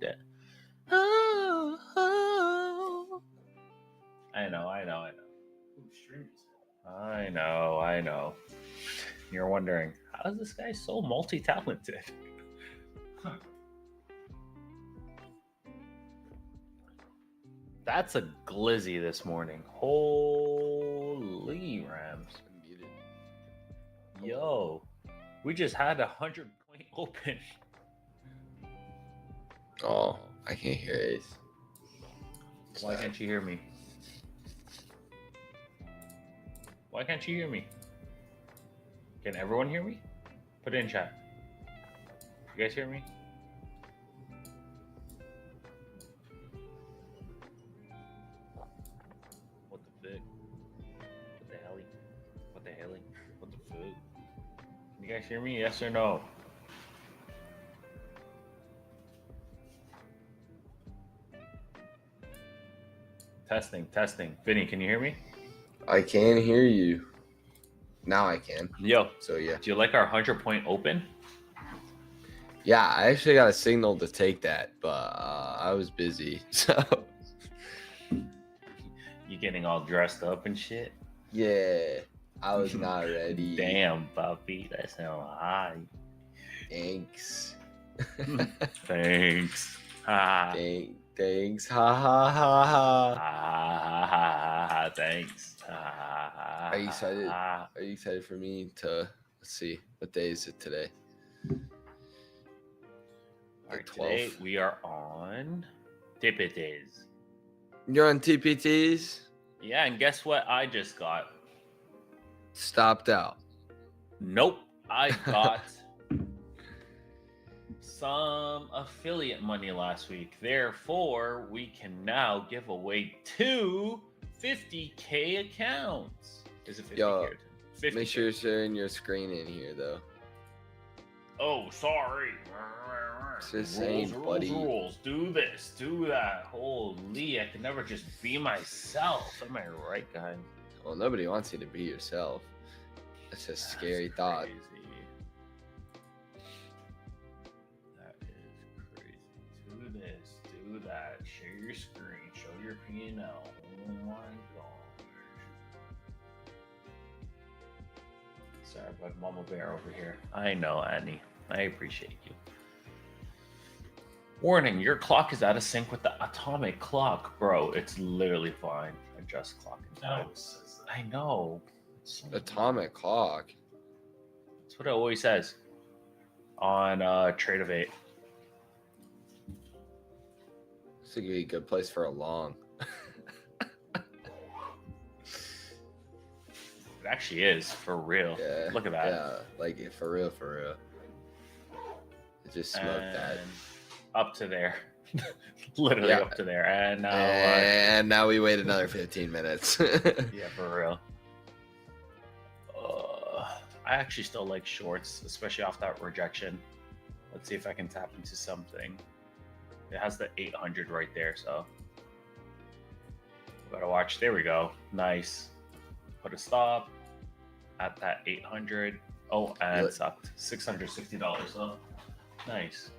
good. Oh. I know. I know. You're wondering, how is this guy so multi-talented? That's a glizzy this morning. Holy Rams. Yo, we just had 100-point open. Oh, I can't hear Ace. Why can't you hear me? Why can't you hear me? Can everyone hear me? Put it in chat. You guys hear me? What the fuck? What the helly? What the helly? What the fuck? Can you guys hear me? Yes or no? Testing. Vinny, can you hear me? I can hear you. Now I can. Yo. So yeah. Do you like our 100-point open? Yeah, I actually got a signal to take that, but I was busy. So You getting all dressed up and shit? yeah, I was not ready. Damn, puppy. That's so high. Thanks. Thanks. Ha. Thanks. Ha ha ha ha. Ha. Thanks. Ha. Are you excited? Are you excited for me to let's see, what day is it today? All right, today we are on TPTs. You're on TPTs? Yeah, and guess what I just got? Stopped out. Nope. I got some affiliate money last week. Therefore, we can now give away 2 50K accounts. Is it 50K? Yo, 50K. Make sure you're sharing your screen in here, though. Oh, sorry. It's just saying, buddy. Rules. Do this. Do that. Holy, I can never just be myself. Am I right, guys? Well, nobody wants you to be yourself. That's a scary thought. Crazy. That is crazy. Do this. Do that. Share your screen. Show your P&L. Oh my gosh. Sorry about Mama Bear over here. I know, Annie. I appreciate you. Warning, your clock is out of sync with the atomic clock. Bro, it's literally fine. Adjust clock and time. I know. Atomic clock. That's what it always says on Trade of 8. This would be a good place for a long. It actually is, for real. Yeah, Look at that. Yeah, like for real. It just smoked that. Up to there. Literally up to there. And now we wait another 15 minutes. Yeah, for real. I actually still like shorts, especially off that rejection. Let's see if I can tap into something. It has the 800 right there, so gotta watch. There we go. Nice. Put a stop at that 800. Oh, and it sucked. $660. So nice.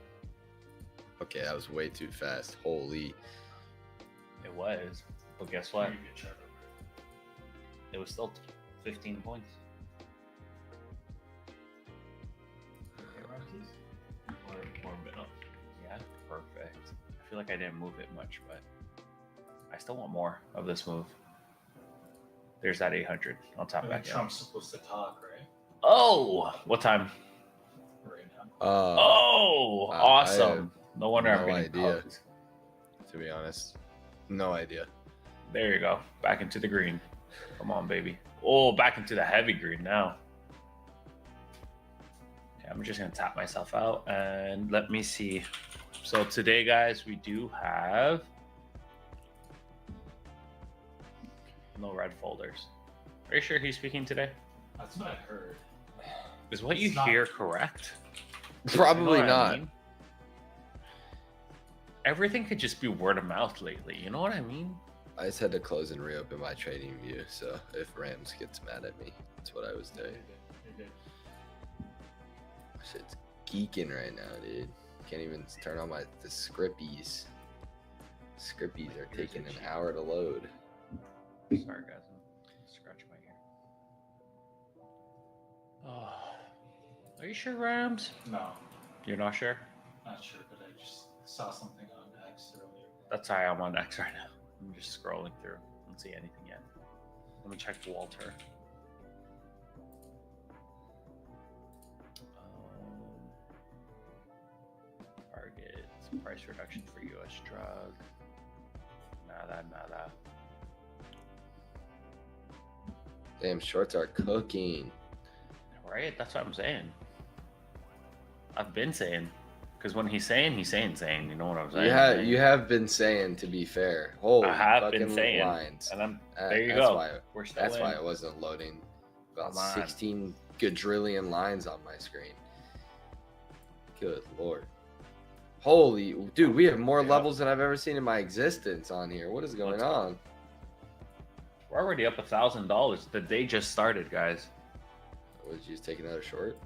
Okay, that was way too fast. Holy. It was. But guess what? It was still 15 points. Or middle. Yeah, perfect. I feel like I didn't move it much, but I still want more of this move. There's that 800. I'll tap back. Trump's supposed to talk, right? Oh, what time? Right now. Awesome. No wonder I'm no getting idea. poked. To be honest, no idea. There you go. Back into the green. Come on, baby. Oh, back into the heavy green now. Okay, I'm just going to tap myself out and let me see. So today, guys, we do have no red folders. Are you sure he's speaking today? That's what I heard. Is what you hear correct? Probably You know what I not. mean? Everything could just be word of mouth lately. You know what I mean? I just had to close and reopen my trading view, so if Rams gets mad at me, that's what I was doing. You're good. Shit's geeking right now, dude. can't even turn on the Scrippies. Scrippies are taking an hour to load. Sorry, guys. I'm scratching my ear. Oh. Are you sure, Rams? No, You're not sure? not sure, but I just saw something on X earlier. That's why I'm on X right now. I'm just scrolling through. I don't see anything yet. Let me check Walter. Targets, price reduction for U.S. drug. Nada. Damn, shorts are cooking. Right? That's what I'm saying. I've been saying. Because when he's saying. You know what I'm saying? You have been saying, to be fair. Holy I have fucking been saying. lines. And I'm there. You that's go. Why, We're still that's in. why it wasn't loading. About Come on. 16 quadrillion lines on my screen. Good lord. Holy dude, we have more levels than I've ever seen in my existence on here. What is going on? We're already up $1,000. The day just started, guys. Would you just take another short?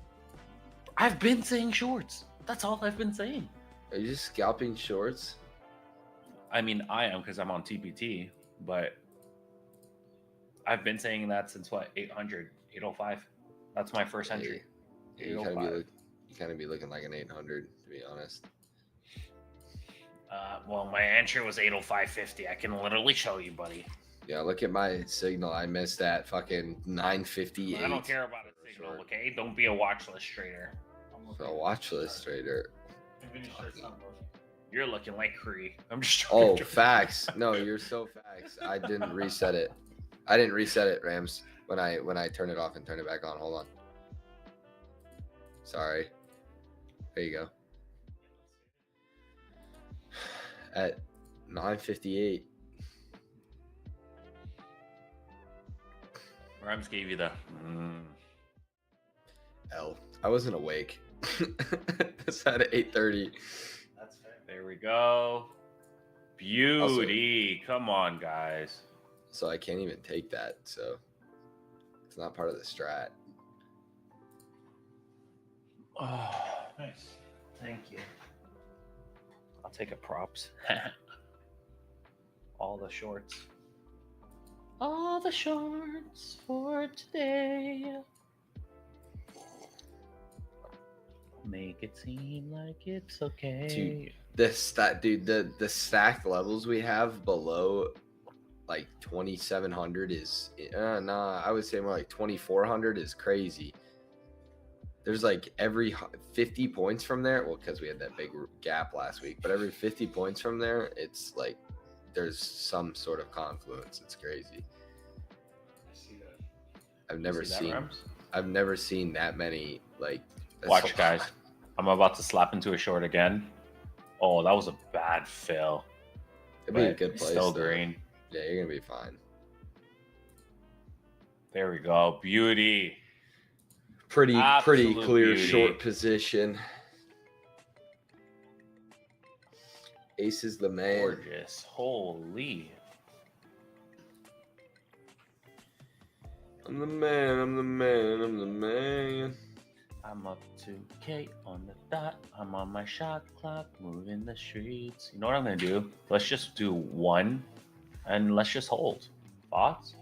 I've been saying shorts. That's all I've been saying. Are you just scalping shorts? I mean, I am because I'm on TPT, but I've been saying that since what, 800, 805. That's my first entry. Yeah, you kind of be looking like an 800, to be honest. Well, my entry was 805.50. I can literally show you, buddy. Yeah, look at my signal. I missed that fucking 958. I don't care about a signal, okay? Don't be a watch list trader. A watch list trader. You're looking like Cree. I'm just Oh, facts. No, you're so facts. I didn't reset it. Rams, when I turn it off and turn it back on. Hold on. Sorry. There you go. At 9:58. Rams gave you the L. I wasn't awake. That's at 8:30. That's fair. There we go. Beauty. Come on, guys. So I can't even take that. So it's not part of the strat. Oh, Nice. thank you. I'll take a props. All the shorts. All the shorts for today. Make it seem like it's okay. The stacked levels we have below like 2,700 is I would say more like 2,400 is crazy. There's like every 50 points from there. Well, because we had that big gap last week, but every 50 points from there, it's like there's some sort of confluence. It's crazy. I see that. I've never seen that many. Like, Watch, guys. I'm about to slap into a short again. Oh, that was a bad fill. It'd be a good place. Still though. green. Yeah, you're gonna be fine. There we go. Beauty. Pretty Absolute clear beauty. short position. Ace is the man. Gorgeous. Holy. I'm the man. I'm the man. I'm the man. I'm up to K on the dot. I'm on my shot clock, moving the streets. You know what I'm gonna do? Let's just do one, and let's just hold. Thoughts?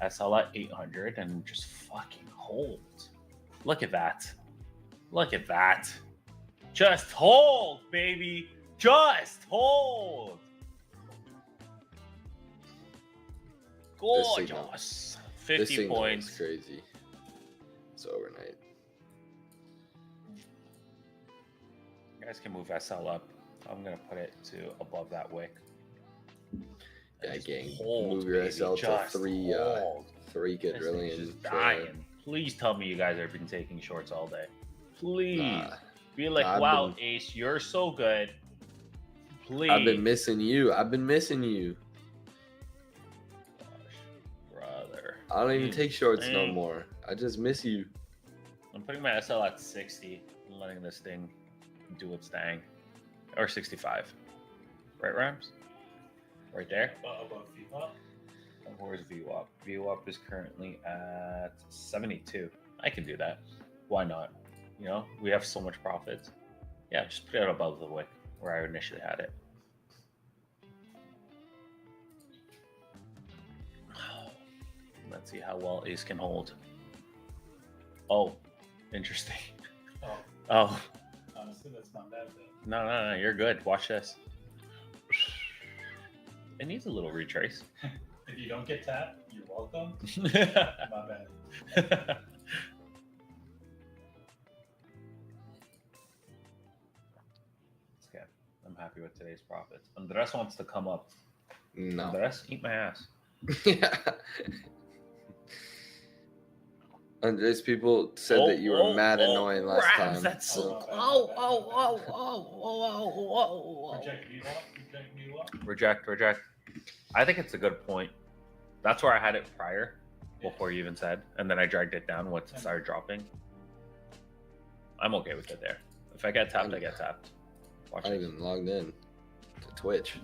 SL at 800, and just fucking hold. Look at that. Look at that. Just hold, baby. Just hold. Gorgeous. This 50 signal points. is crazy. It's overnight. You guys can move SL up. I'm gonna put it to above that wick. Yeah, Just gang. hold, Move your baby. SL to Just three hold. three This thing's quadrillion. just dying. Please tell me you guys have been taking shorts all day. Please. Be like, I've wow, been- Ace, you're so good. Please. I've been missing you. Gosh, brother. I don't even Please. take shorts no Dang. more. I just miss you. I'm putting my SL at 60 and letting this thing do its thing. Or 65. Right, Rams? Right there? Above FIFA? And where's VWAP? VWAP is currently at 72. I can do that. Why not? You know, we have so much profits. Yeah, just put it above the wick where I initially had it. Let's see how well ace can hold. Oh, interesting. Oh, Oh, honestly, that's not bad though. no, you're good. Watch this. It needs a little retrace. If you don't get tapped, you're welcome. Okay, My bad. I'm happy with today's profits. Andres wants to come up. No. Andres, eat my ass. Yeah. Andres, people said that you were mad annoying last Rams, time. That's so. Oh, Oh. Reject me up. Reject me up. Reject. I think it's a good point. That's where I had it prior, before you even said, and then I dragged it down once it started dropping. I'm okay with it there. If I get tapped, I get tapped. Watch I it. even logged in to Twitch.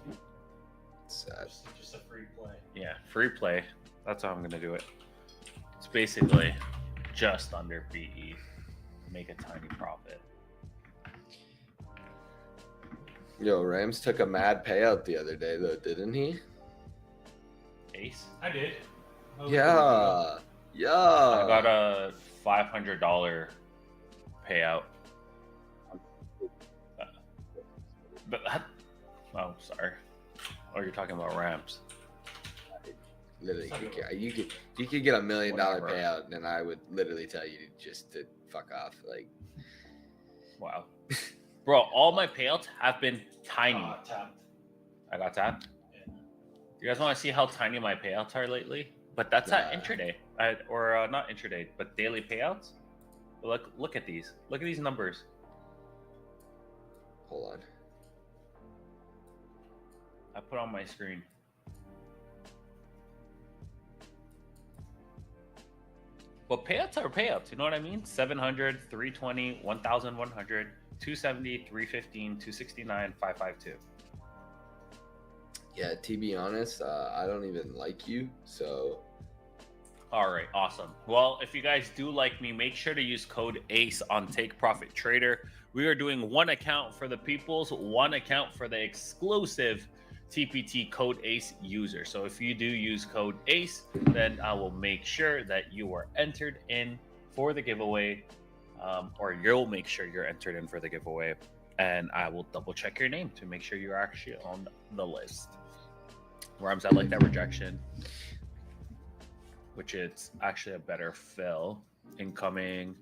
It's sad. Just a free play. Yeah, free play. That's how I'm gonna do it. It's basically just under PE. Make a tiny profit. Yo, Rams took a mad payout the other day, though, didn't he? Ace. I did. That was Yeah. Yeah. I got a $500 payout. But that, oh, sorry. Oh, you're talking about Rams. Literally, you could get $1 million Whatever. payout, and I would literally tell you just to fuck off. Like, Wow. Bro, all my payouts have been tiny. tapped. I got tapped. Yeah. You guys want to see how tiny my payouts are lately? But that's at intraday, or not intraday, but daily payouts. Look at these. Look at these numbers. hold on. I put on my screen. But payouts are payouts. You know what I mean? 700, 320, 1,100, 270, 315, 269, 552. Yeah, to be honest, I don't even like you, so All right, awesome. Well, if you guys do like me, make sure to use code ACE on Take Profit Trader. We are doing one account for the peoples, one account for the exclusive TPT code ACE user. So if you do use code ACE, then I will make sure that you are entered in for the giveaway, or you'll make sure you're entered in for the giveaway, and I will double check your name to make sure you're actually on the list. Rams, I like that rejection, which is actually a better fill. Incoming,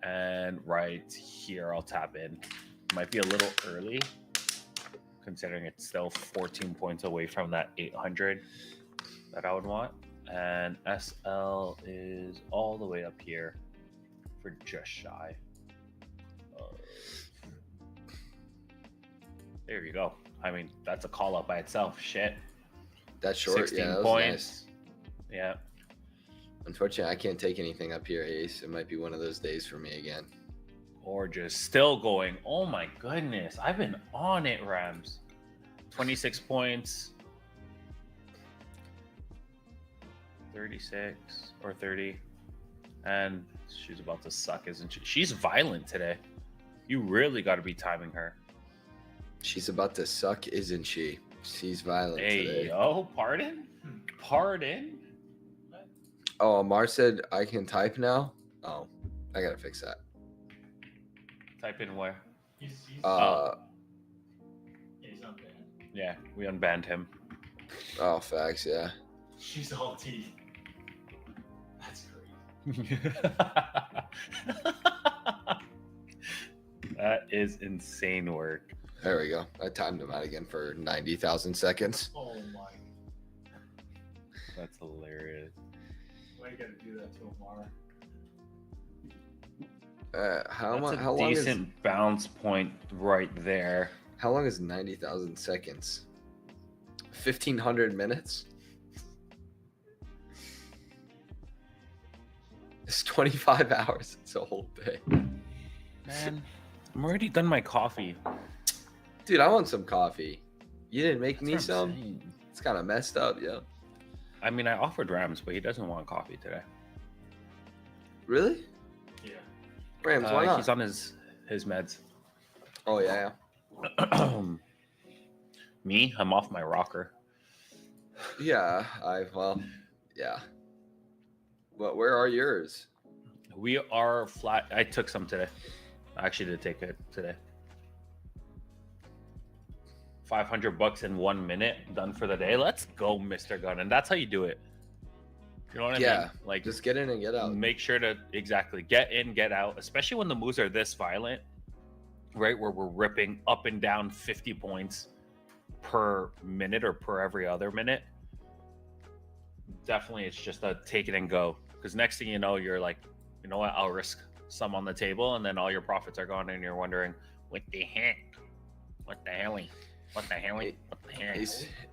and right here I'll tap in. Might be a little early, considering it's still 14 points away from that 800 that I would want. And SL is all the way up here for just shy of... There you go. I mean, that's a call up by itself. Shit. that's short. 16 Yeah, that was points. nice. Yeah. Unfortunately, I can't take anything up here, Ace. It might be one of those days for me again. Gorgeous. Still going. Oh my goodness. I've been on it, Rams. 26 points. 36 or 30. And she's about to suck, isn't she? She's violent today. You really got to be timing her. She's about to suck, isn't she? She's violent Hey, today. yo, pardon? Pardon? Oh, Amar said I can type now. Oh, I gotta fix that. Type in where? He's Uh, he's not bad. Yeah, we unbanned him. oh, facts. Yeah. She's all teeth. That's crazy. That is insane work. There we go. I timed him out again for 90,000 seconds. Oh my. That's hilarious. Why you gotta do that to Omar? How That's a long is decent bounce point right there. how long is 90,000 seconds? 1,500 minutes. It's 25 hours. It's a whole day. Man, I'm already done my coffee. Dude, I want some coffee. You didn't make That's me what I'm some? saying. It's kind of messed up, yo. I mean, I offered Rams, but he doesn't want coffee today. Really? Yeah. Rams, why not? He's on his meds. Oh yeah. Me, I'm off my rocker. Yeah. Yeah. But where are yours? We are flat. I took some today. I actually did take it today. $500 in 1 minute, done for the day. Let's go, Mr. Gunn. And that's how you do it. You know what I mean? Yeah. Like, Just get in and get out. make sure to exactly get in, get out, especially when the moves are this violent, right? Where we're ripping up and down 50 points per minute or per every other minute. Definitely, it's just a take it and go. Because next thing you know, you're like, you know what? I'll risk some on the table, and then all your profits are gone, and you're wondering, what the heck? What the hell? What the hell? What the heck?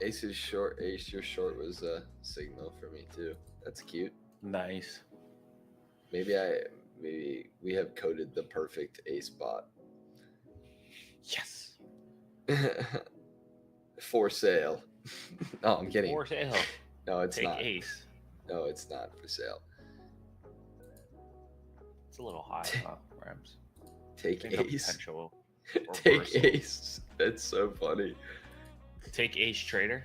Ace's short. Ace, your short was a signal for me too. That's cute. Nice. Maybe we have coded the perfect Ace bot. Yes. For sale. No, I'm kidding. For sale. No, it's Take not. Ace. No, it's not for sale. It's a little high, huh, Rams? Take I think the Ace. potential Take reversal. Ace. That's so funny. Take Ace Trader.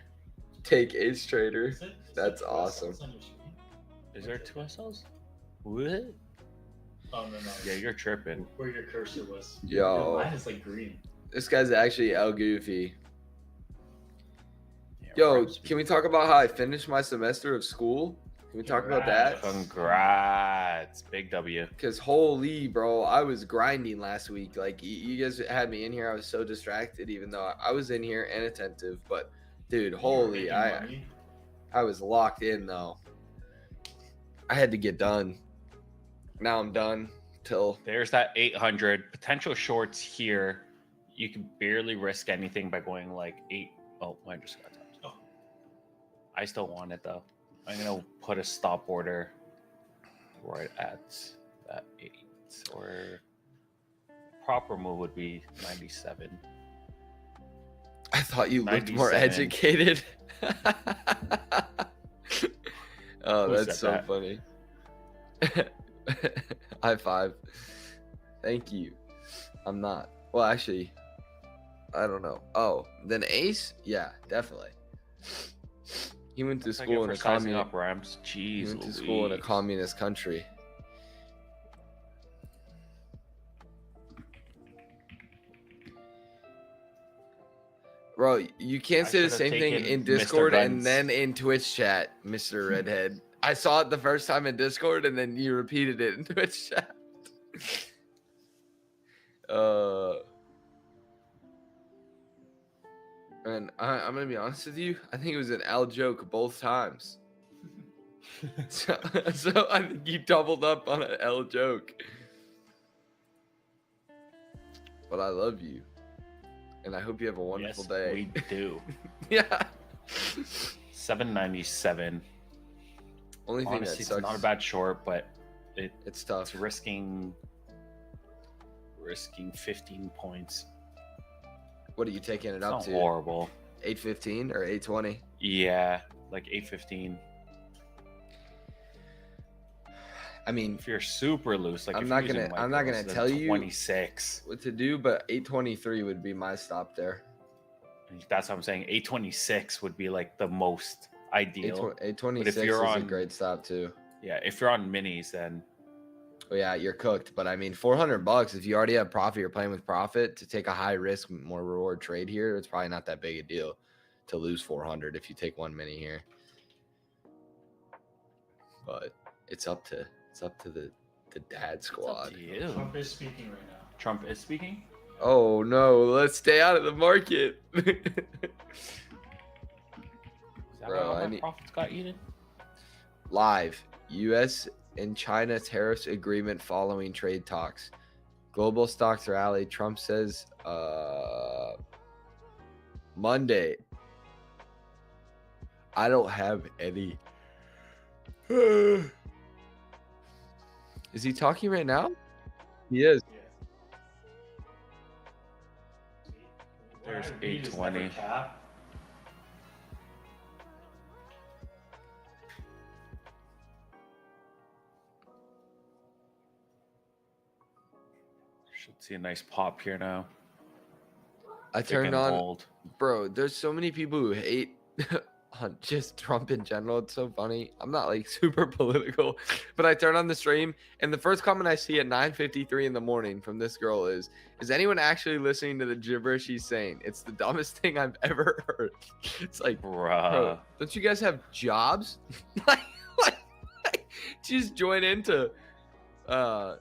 Take Ace Trader. Is it That's two awesome. SLs on your screen? Is there 2 SLs? What? Oh no. Yeah, you're tripping. Where your cursor was. Yo. Mine is like green. This guy's actually El Goofy. Yeah, Yo, Rams can we talk about how I finished my semester of school? Can we talk about that? Congrats. Big W. Because holy, bro, I was grinding last week. Like, you guys had me in here. I was so distracted, even though I was in here and attentive. But, dude, You were holy, making I money. was locked in, though. I had to get done. Now I'm done till There's that 800. Potential shorts here. You can barely risk anything by going like 8. Oh, I just got tapped. Oh. I still want it, though. I'm going to put a stop order right at that 8. Or proper move would be 97. I thought you looked more 97. educated. Oh, Who that's said so that? funny. High five. Thank you. I'm not. Well, actually, I don't know. Oh, then Ace? Yeah, definitely. He went to Thank you school in for a sizing communist. up, Rams. He Jeez, went to school in a Louise. communist country. Bro, you can't I say the should've same thing taken in Mr. Discord and Guns. then in Twitch chat, Mr. Redhead. I saw it the first time in Discord and then you repeated it in Twitch chat. And I'm gonna be honest with you, I think it was an L joke both times. So I think you doubled up on an L joke. But I love you. And I hope you have a wonderful Yes, day. we do. Yeah. 797. Only thing Honestly, that it's sucks. not a bad short, but It's tough. it's risking 15 points. What are you taking it It's up not to? horrible. 815 or 820? Yeah, like 815. I mean, If you're super loose, like I'm if not you're using gonna- I'm not micros, gonna then tell you- 26. what to do, but 823 would be my stop there. That's what I'm saying. 826 would be like the most ideal. 826 is you're a on- great stop too. Yeah, if you're on minis, then Oh yeah, you're cooked. But I mean, $400 if you already have profit, you're playing with profit to take a high risk, more reward trade here. It's probably not that big a deal to lose 400 if you take one mini here. But it's up to the dad it's up squad. to you. Trump is speaking right now. Trump is speaking. Oh no, let's stay out of the market. Is that Bro, why I all my need- profits got eaten? Live. US and China tariffs agreement following trade talks. Global stocks rally. Trump says Monday. I don't have any. Is he talking right now? He is. There's What I read is 820. never cap. Should see a nice pop here now. I turned Freaking on, hold. bro. There's so many people who hate on just Trump in general. It's so funny. I'm not like super political, but I turn on the stream, and the first comment I see at 9:53 in the morning from this girl is anyone actually listening to the gibberish he's saying? It's the dumbest thing I've ever heard. It's like, Bruh. bro, don't you guys have jobs? like, just join into to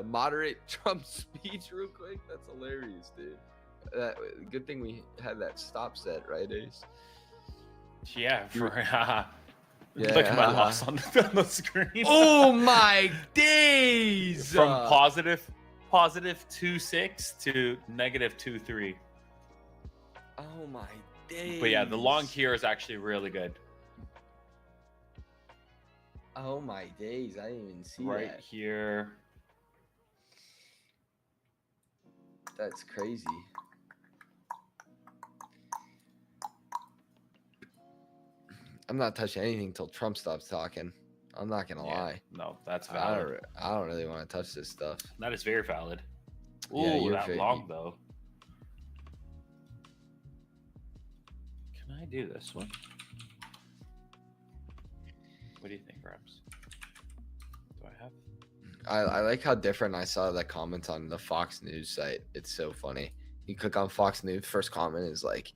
moderate Trump's speech real quick. That's hilarious, dude. Good thing we had that stop set, right, Ace? Yeah, for Yeah. Look at my loss on the screen. Oh my days! From positive 2.6 to negative 2.3. Oh my days! But yeah, the long here is actually really good. Oh my days! I didn't even see Right that. here. That's crazy. I'm not touching anything until Trump stops talking. I'm not gonna lie. No, that's I valid. don't really want to touch this stuff. That is very valid. Ooh, Yeah, you're that very- long though. Can I do this one? What do you think, Reps? Do I have? I like how different I saw the comments on the Fox News site. It's so funny. You click on Fox News, first comment is like,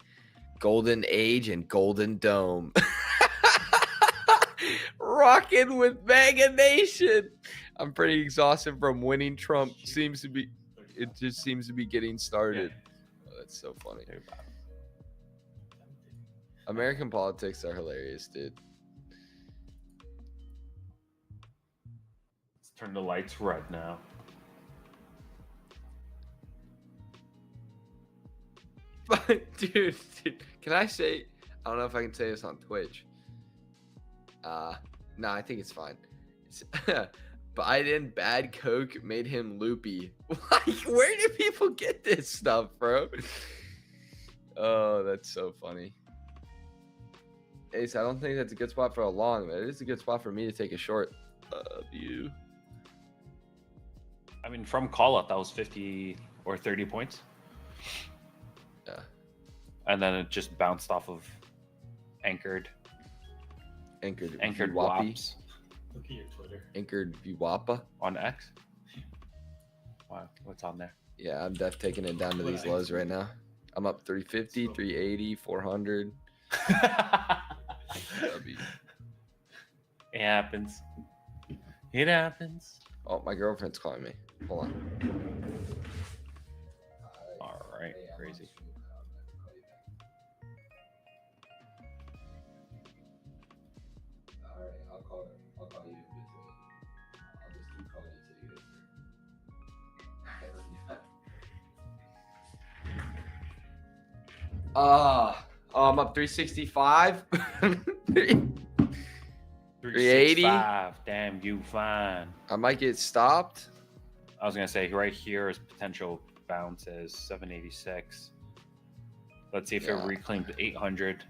Golden Age and Golden Dome. Rocking with Mega Nation. I'm pretty exhausted from winning Trump. It just seems to be getting started. Oh, that's so funny. American politics are hilarious, dude. Let's turn the lights red now. dude, can I say? I don't know if I can say this on Twitch. No, I think it's fine. Biden bad coke made him loopy. Like, where do people get this stuff, bro? Oh, that's so funny. Ace, I don't think that's a good spot for a long, but it is a good spot for me to take a short view. I mean, from call up, that was 50 or 30 points. Yeah. And then it just bounced off of anchored VWAP. WAPs Look at your Twitter. Anchored VWAP. on X. Wow, what's on there? Yeah, I'm def taking it down to these lows right now. I'm up 350, 380, 400. It happens. It happens. Oh, my girlfriend's calling me. Hold on. All right, crazy. All right, I'll call you in between. I'll just keep calling you till you get through. I'm up 365. 380. 365. Damn, you fine. I might get stopped. I was gonna say right here is potential bounce is 786. Let's see if it Yeah. reclaimed 800.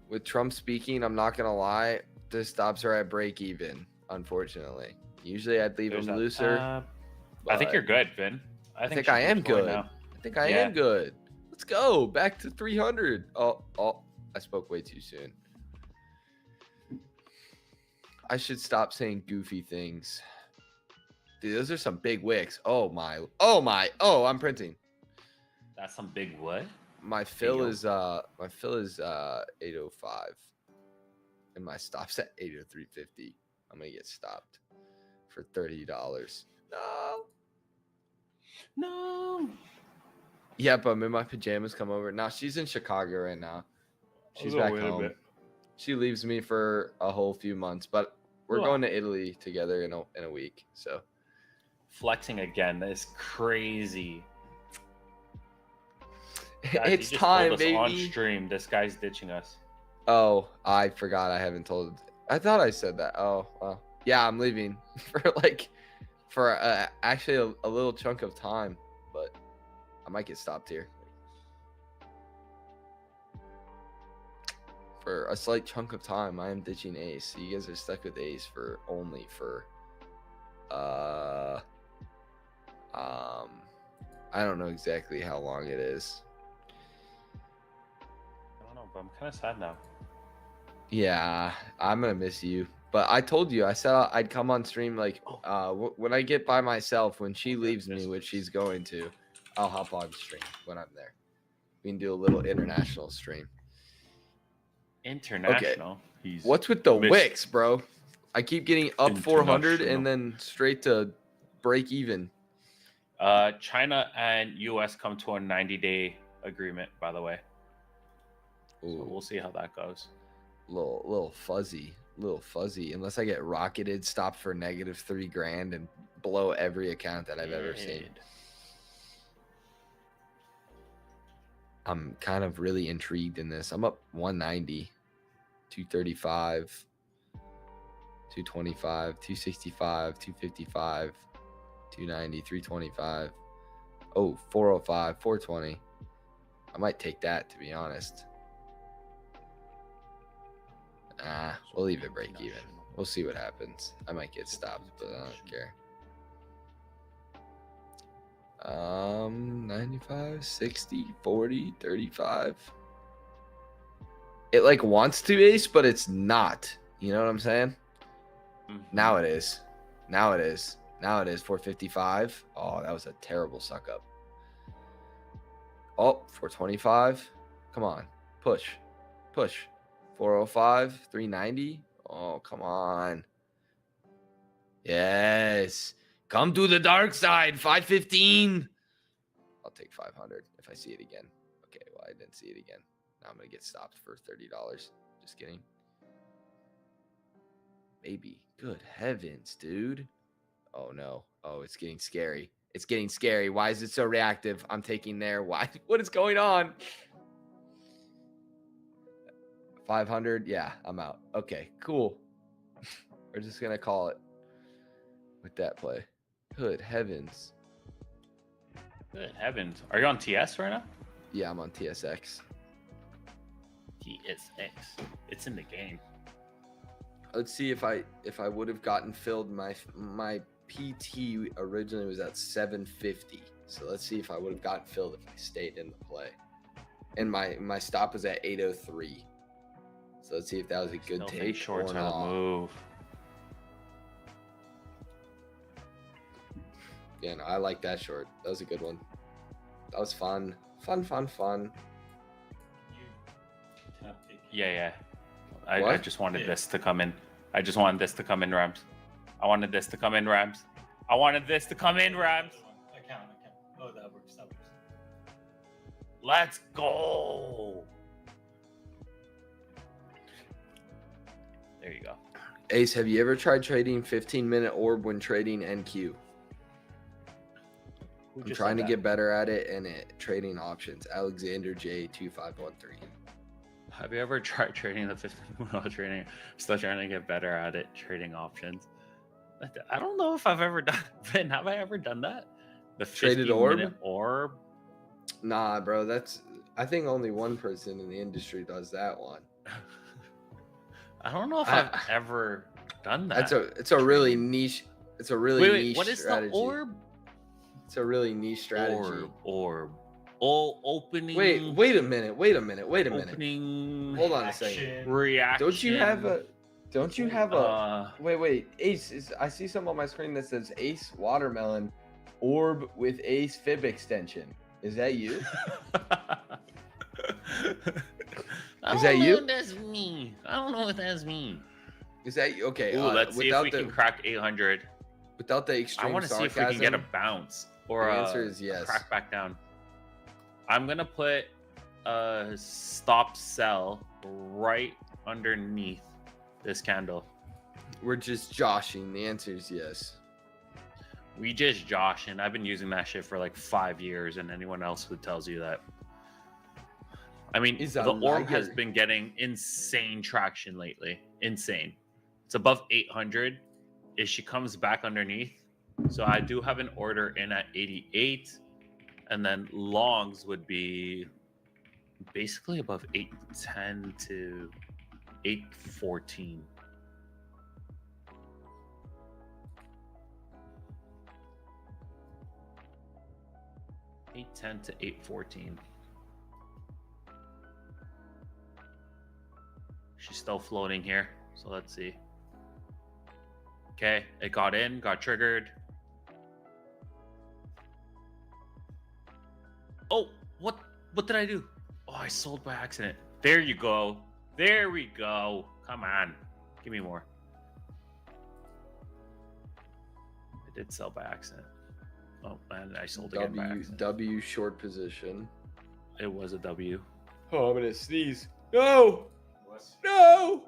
With Trump speaking, I'm not gonna lie, the stops are at break even, unfortunately. Usually I'd leave There's them that looser. tab. I think but you're good, Vin. I think she I am keeps going good. now. I think I Yeah. am good. Let's go back to 300. Oh, I spoke way too soon. I should stop saying goofy things. Dude, those are some big wicks. Oh my. I'm printing. That's some big what? My fill is 805. And my stop's at 803.50. I'm gonna get stopped for $30. No. Yep, I'm in my pajamas. Come over. Now she's in Chicago right now. She's back home. She leaves me for a whole few months, but we're Cool. going to Italy together in a week. So Flexing again. That is crazy. Guys, he it's just time, told us on baby. stream. This guy's ditching us. Oh, I forgot. I haven't told. I thought I said that. Oh, well. Yeah, I'm leaving for actually a little chunk of time, but I might get stopped here. For a slight chunk of time, I am ditching Ace. So you guys are stuck with Ace for I don't know exactly how long it is. But I'm kind of sad now. Yeah, I'm gonna miss you. But I told you, I said I'd come on stream like when I get by myself. When she leaves me, which she's going to, I'll hop on stream when I'm there. We can do a little international stream. International. He's What's with the missed wicks, bro? I keep getting up 400 international. and then straight to break even. China and US come to a 90-day agreement, by the way. So Ooh, we'll see how that goes. little fuzzy. Unless I get rocketed, stopped for -3 grand, and blow every account that I've ever seen. Good. I'm kind of really intrigued in this. I'm up 190, 235, 225, 265, 255, 290, 325. Oh, 405, 420. I might take that, to be honest. We'll leave it break even. We'll see what happens. I might get stopped, but I don't care. 95, 60, 40, 35. It like wants to ace, but it's not. You know what I'm saying? Now it is. Now it is. 455. Oh, that was a terrible suck up. Oh, 425. Come on. Push. 405, 390. Oh, come on. Yes. Come to the dark side. 515. I'll take 500 if I see it again. Okay, well, I didn't see it again. Now I'm going to get stopped for $30. Just kidding. Maybe. Good heavens, dude. Oh, no. Oh, it's getting scary. It's getting scary. Why is it so reactive? I'm taking there. Why? What is going on? 500. Yeah, I'm out. Okay, cool. We're just going to call it with that play. Good heavens. Good heavens. Are you on TS right now? Yeah, I'm on TSX. TSX. It's in the game. Let's see if I would have gotten filled. My PT originally was at 750. So let's see if I would have gotten filled if I stayed in the play. And my stop was at 803. So let's see if that was a good Still think take shorts or are the not. move. Yeah, no, I like that short. That was a good one. That was fun. Fun. Yeah. I What? just wanted Yeah. this to come in. I just wanted this to come in, Rams. I wanted this to come in, Rams. I wanted this to come in, Rams. Account. Oh, that works. Let's go. There you go. Ace, have you ever tried trading 15-minute orb when trading NQ? Who I'm just trying said to that? get better at it and trading options. Alexander J2513. Have you ever tried trading the 15-minute trading? Still trying to get better at it, trading options. I don't know if I've ever done. Ben, have I ever done that? The Traded 15-minute orb? Nah, bro, I think only one person in the industry does that one. I don't know if I've ever done that. It's a really niche. It's a really Wait, niche what is strategy. the orb? It's a really niche strategy. Orb. Oh, opening. Wait a minute. Opening. Hold on a second. Reaction. Don't you have a wait, Ace, I see something on my screen that says Ace Watermelon orb with Ace fib extension. Is that you? Is that you? That's me. I don't know what that's me. Is that you? Okay. Ooh, let's see if we can crack 800. Without the extreme I want to see if we can get a bounce or the answer is a yes. crack back down. I'm gonna put a stop sell right underneath this candle. We're just joshing. The answer is yes. We just josh, and I've been using that shit for like 5 years, and anyone else who tells you that. I mean, Is the a orb has liar. been getting insane traction lately. Insane. It's above 800. If she comes back underneath, so I do have an order in at 88, and then longs would be basically above 810 to 814. $810 to $814. She's still floating here. So let's see. Okay, it got in, got triggered. Oh, what did I do? Oh, I sold by accident. There you go. There we go. Come on. Give me more. I did sell by accident. Oh, and I sold again by accident. W short position. It was a W. Oh, I'm gonna sneeze. No! Bless No!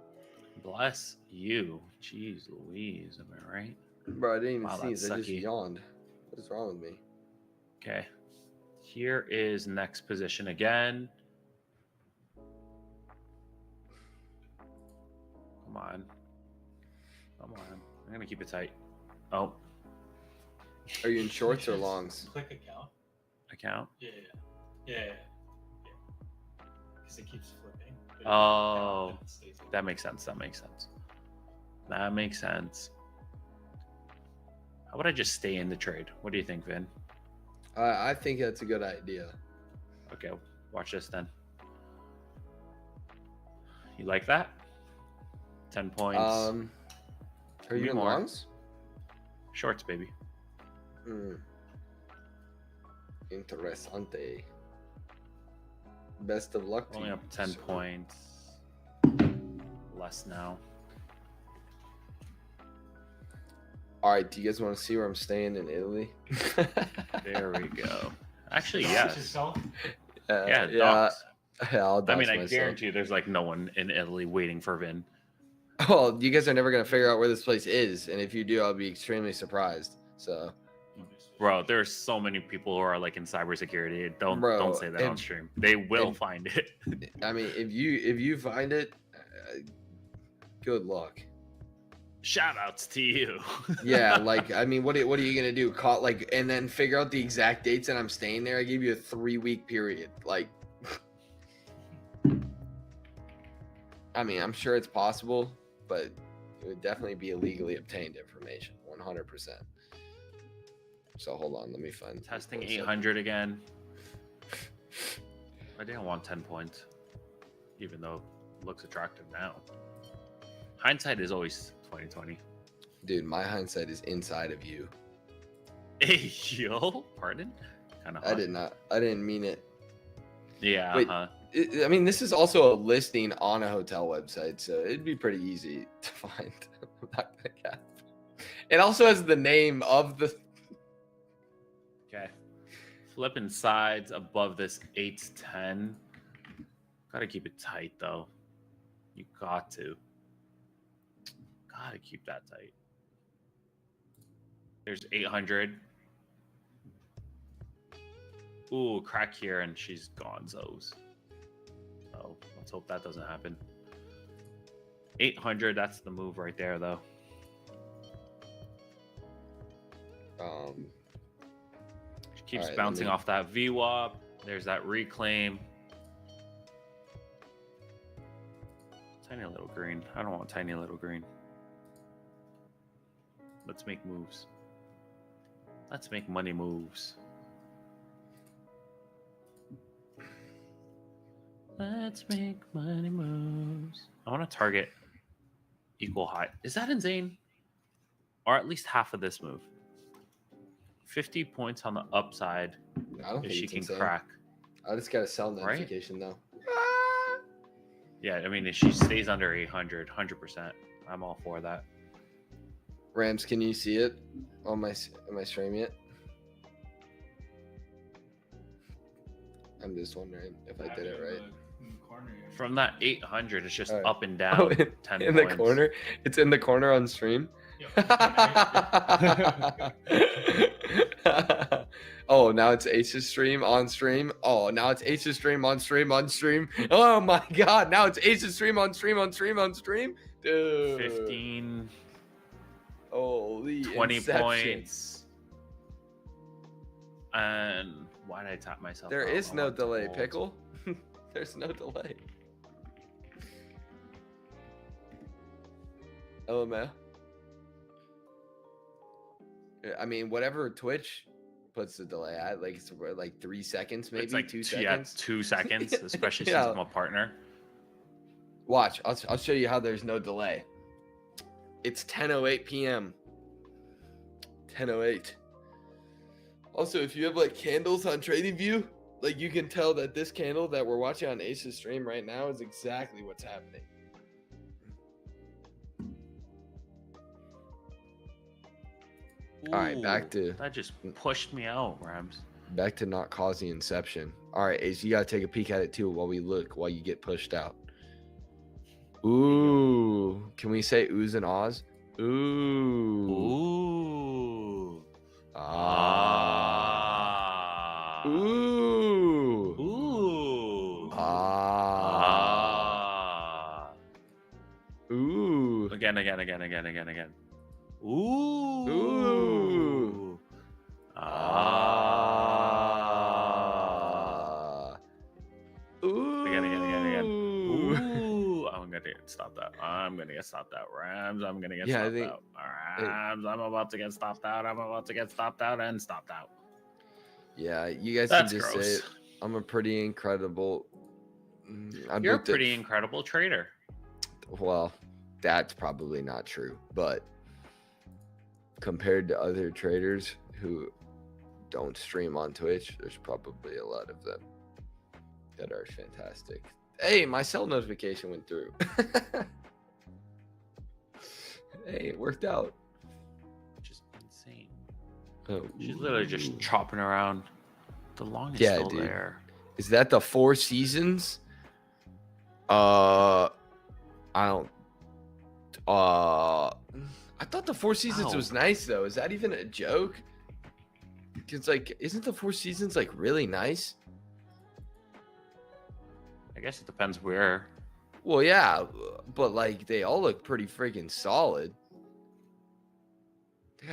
Bless you. Jeez Louise, am I right? Bro, I didn't even Wow, sneeze. that's I just sucky. yawned. What is wrong with me? Okay. Here is next position again. Come on. Come on. I'm going to keep it tight. Oh, Are you in you. shorts or Just longs? Click account. account. Yeah. Because it keeps flipping. But if you Oh, account, then it stays open. that makes sense. That makes sense. That makes sense. How about I just stay in the trade? What do you think, Vin? I think that's a good idea. Okay, watch this then. You like that? 10 points. Are Give me you in more. longs? Shorts, baby. Interessante. Best of luck to Only you. up 10 sir. points. Less now. All right, do you guys want to see where I'm staying in Italy? There we go. Actually, Dox yes. yourself? Yeah, yeah. docs. I'll I dox mean, I myself. guarantee you there's like no one in Italy waiting for Vin. Well, you guys are never gonna figure out where this place is, and if you do, I'll be extremely surprised. So, Bro, there's so many people who are like in cybersecurity. Don't Bro, say that on and- stream. They will and- find it. I mean, if you find it, good luck. Shout outs to you. Yeah, like I mean, what are you gonna do? Call like and then figure out the exact dates that I'm staying there. I gave you a 3-week period. Like, I mean, I'm sure it's possible, but it would definitely be illegally obtained information, 100%. So hold on, let me find Testing 1 second. 800 again. I didn't want 10 points, even though it looks attractive now. Hindsight is always 2020. Dude, my hindsight is inside of you. Hey, yo, pardon? Kind of. I didn't mean it. Yeah. Wait. I mean, this is also a listing on a hotel website, so it'd be pretty easy to find. I'm not gonna cap. It also has the name of the. Okay. Flipping sides above this 810. Gotta keep it tight though. You got to. Gotta keep that tight. There's 800. Ooh, crack here and she's gonzos. So let's hope that doesn't happen. 800, that's the move right there though. She keeps All right, bouncing off that VWAP. There's that reclaim. Tiny little green. I don't want tiny little green. Let's make moves. Let's make money moves. Let's make money moves. I want to target equal high. Is that insane? Or at least half of this move. 50 points on the upside I don't if think she it's can insane. crack. I just got a sell Right? notification though. Yeah, I mean, if she stays under 800, 100%. I'm all for that. Rams, can you see it on my? Am I streaming it? I'm just wondering if I did it right. In the corner here. From that 800, it's just All right. up and down. Oh, 10 in points. the corner. It's in the corner on stream. Oh, now it's Ace's stream on stream. Oh, now it's Ace's stream on stream on stream. Oh my god, now it's Ace's stream on stream on stream on stream. Dude. 15, Holy 20 inception. points. And why did I tap myself? There out? is I no want to delay, hold. Pickle. There's no delay. LMAO. I mean, whatever Twitch puts the delay at, like it's like 3 seconds, maybe It's like 2 yeah, seconds. 2 seconds, especially Yeah. since I'm a partner. Watch. I'll show you how there's no delay. It's 10:08 p.m. 10:08. Also, if you have like candles on TradingView, like you can tell that this candle that we're watching on Ace's stream right now is exactly what's happening. All right, back to That just pushed me out, Rams. not causing inception. All right, Ace, you gotta take a peek at it too while you get pushed out. Ooh, can we say oohs and ahs? Ooh. Ooh. Ah. Ooh. Ooh. Ah. Ooh. Again. Ooh. Ooh. Ah. Ooh. Again. Ooh. I'm gonna stop that. Rams. I'm gonna get stopped out. Rams. I'm about to get stopped out. And stopped out. Yeah, you guys That's can just gross. say it. I'm a pretty incredible. You're a pretty incredible trader. Well, that's probably not true, but compared to other traders who don't stream on Twitch, there's probably a lot of them that are fantastic. Hey, my cell notification went through. Hey, it worked out. Just insane. Oh, She's literally just chopping around. The longest Yeah, still dude. there. Is that the Four Seasons? I don't. I thought the Four Seasons Ow. was nice though. Is that even a joke? Because like, isn't the Four Seasons like really nice? I guess it depends where. Well, yeah, but like they all look pretty freaking solid. They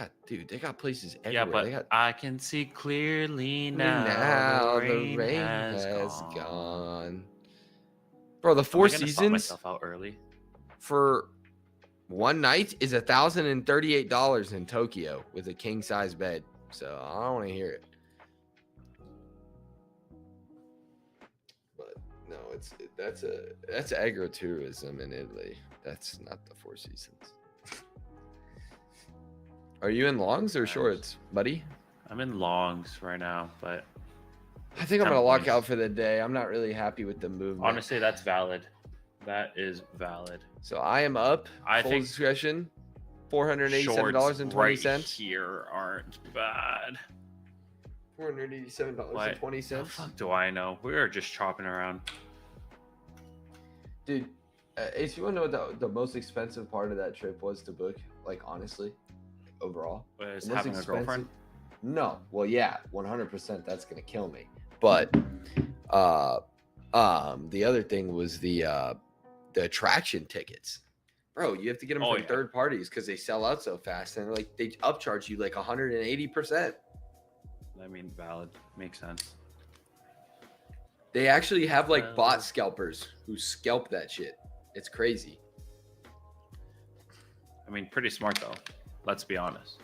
got places everywhere. Yeah, but they got I can see clearly now. now the rain has gone. Bro, the Am Four I gonna stop Seasons myself out early? for one night is $1,038 in Tokyo with a king size bed. So I don't want to hear it. But no, that's agritourism in Italy. That's not the Four Seasons. Are you in longs or Nice. shorts, buddy? I'm in longs right now, but I think I'm 10 gonna lock points. out for the day. I'm not really happy with the movement. Honestly, that's valid. That is valid. So I am up. I Full think discretion. Shorts $487.20. right here aren't bad. $487.20. The fuck do I know? We are just chopping around. Dude, Ace, you want to know what the most expensive part of that trip was to book? Like, honestly, overall? Was The most having a girlfriend? No. Well, yeah, 100%. That's going to kill me. But the other thing was the attraction tickets. Bro, you have to get them from third parties because they sell out so fast. And like they upcharge you like 180%. I mean, valid. Makes sense. They actually have like bot scalpers who scalp that shit. It's crazy. I mean, pretty smart though. Let's be honest.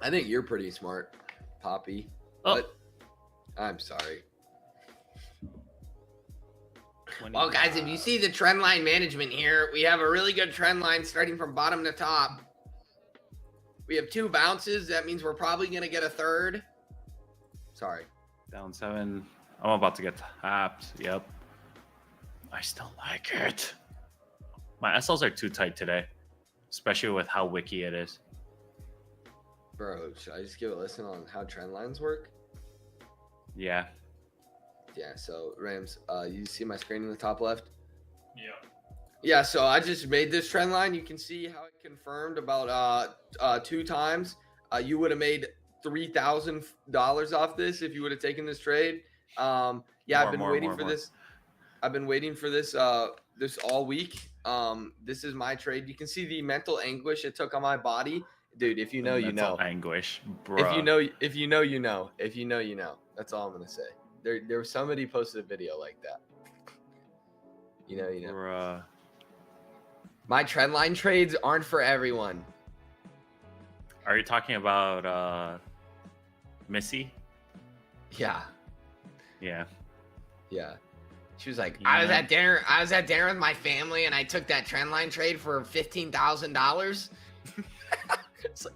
I think you're pretty smart, Poppy. Oh. But I'm sorry. Well, guys, if you see the trend line management here, we have a really good trend line starting from bottom to top. We have 2 bounces. That means we're probably going to get a third. Sorry. Down 7. I'm about to get tapped. Yep. I still like it. My SLs are too tight today, especially with how wiki it is. Bro, should I just give a listen on how trend lines work? Yeah. Yeah, so Rams, you see my screen in the top left? Yeah. Yeah, so I just made this trend line. You can see how it confirmed about 2 times. You would have made $3,000 off this if you would have taken this trade. I've been waiting for this. I've been waiting for this this all week. This is my trade. You can see the mental anguish it took on my body. Dude, if you know, you know. Anguish, bro. If you know, you know. If you know, you know. That's all I'm gonna say. There was somebody posted a video like that. You know. Bruh. My trendline trades aren't for everyone. Are you talking about Missy? Yeah. Yeah. She was like, I was Yeah. at dinner. I was at dinner with my family, and I took that trend line trade for $15,000. It's like,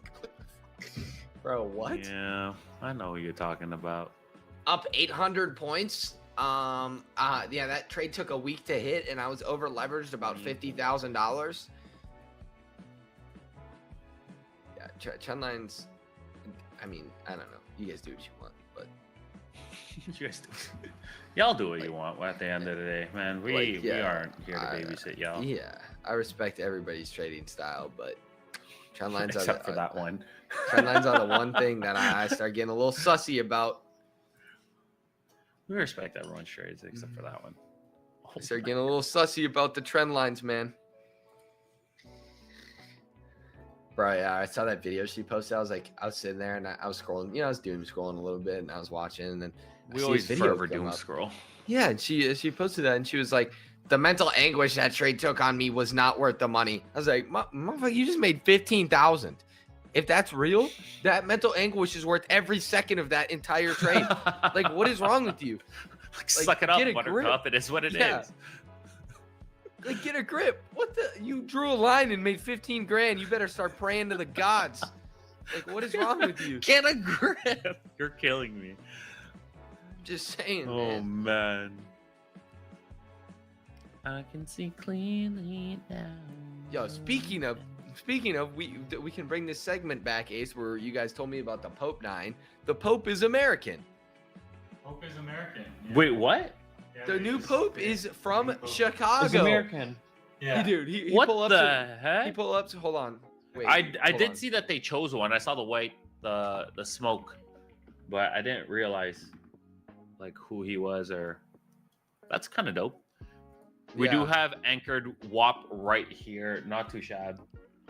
bro, what? Yeah, I know what you're talking about. Up 800 points. Yeah, that trade took a week to hit, and I was over leveraged about $50,000. Yeah, trend lines. I mean, I don't know. You guys do what you want, but You guys do. Y'all do what you want at the end of the day, man. We aren't here to babysit y'all. Yeah, I respect everybody's trading style, but trend lines Except for that one. Trend lines are the one thing that I start getting a little sussy about. We respect everyone's trades except for that one. I start getting a little sussy about the trend lines, man. Bro, yeah, I saw that video she posted. I was sitting there and I was scrolling. I was doom scrolling a little bit, and I was watching, and then We always forever doom scroll. Yeah, and she posted that, and she was like, the mental anguish that trade took on me was not worth the money. I was like, motherfucker, you just made 15,000. If that's real, that mental anguish is worth every second of that entire trade. Like, what is wrong with you? Suck it up, get a Buttercup. grip. It is what it Yeah. is. Like, get a grip. What the? You drew a line and made 15 grand. You better start praying to the gods. Like, what is wrong with you? Get a grip. You're killing me. Just saying, Oh man. man. I can see clearly now. Yo, speaking of, we can bring this segment back, Ace, where you guys told me about the Pope 9. The Pope is American. Pope is American. Yeah. Wait, what? Yeah, The they new just- Pope they- is the from new Pope. Chicago. It's American. Yeah. Dude, he What pull up the to, heck? he pull up to, hold on. Wait, I hold did on. see that they chose one. I saw the white, the smoke, but I didn't realize like who he was or. That's kind of dope. We do Yeah. have anchored WAP right here, not too shabby.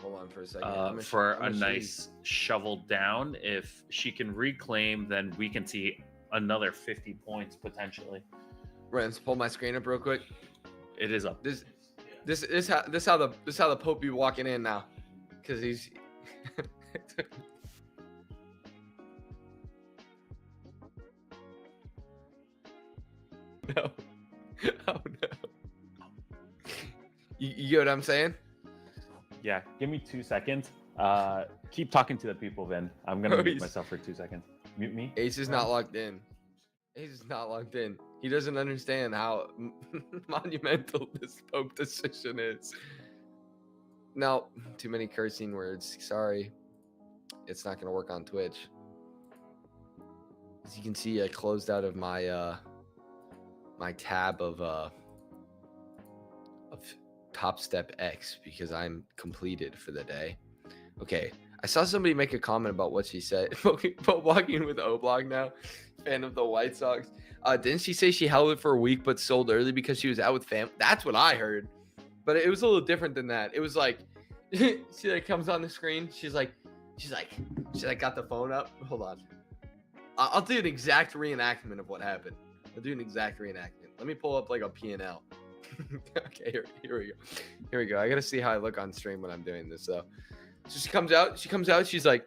Hold on for a second. I'm For gonna a show you- nice shovel down. If she can reclaim, then we can see another 50 points potentially. Right, let's pull my screen up real quick. It is up. This how the Pope be walking in now, because he's. No. Oh no. You get what I'm saying? Yeah, give me 2 seconds. Keep talking to the people, Vin. I'm gonna mute myself for 2 seconds. Mute me. Ace is not locked in. Ace is not locked in. He doesn't understand how monumental this Pope decision is. No, too many cursing words. Sorry. It's not going to work on Twitch. As you can see, I closed out of my my tab of Top Step X because I'm completed for the day. Okay. I saw somebody make a comment about what she said about walking with O-Block now. Fan of the White Sox. Didn't she say she held it for a week but sold early because she was out with fam? That's what I heard. But it was a little different than that. It was like she like comes on the screen. She's like got the phone up. Hold on. I'll do an exact reenactment of what happened. I'll do an exact reenactment. Let me pull up like a P&L. Okay, here we go. Here we go. I gotta see how I look on stream when I'm doing this though. So she comes out. She's like,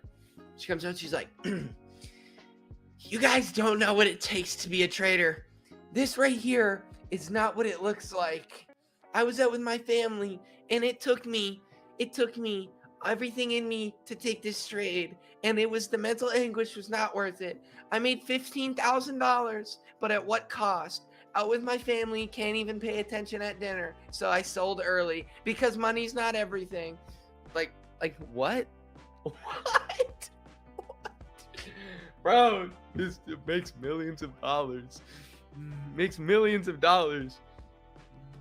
You guys don't know what it takes to be a trader. This right here is not what it looks like. I was out with my family, and it took me everything in me to take this trade, and it was the mental anguish was not worth it. I made $15,000, but at what cost? Out with my family, can't even pay attention at dinner, so I sold early because money's not everything. like what? What? Bro, it makes millions of dollars. Makes millions of dollars.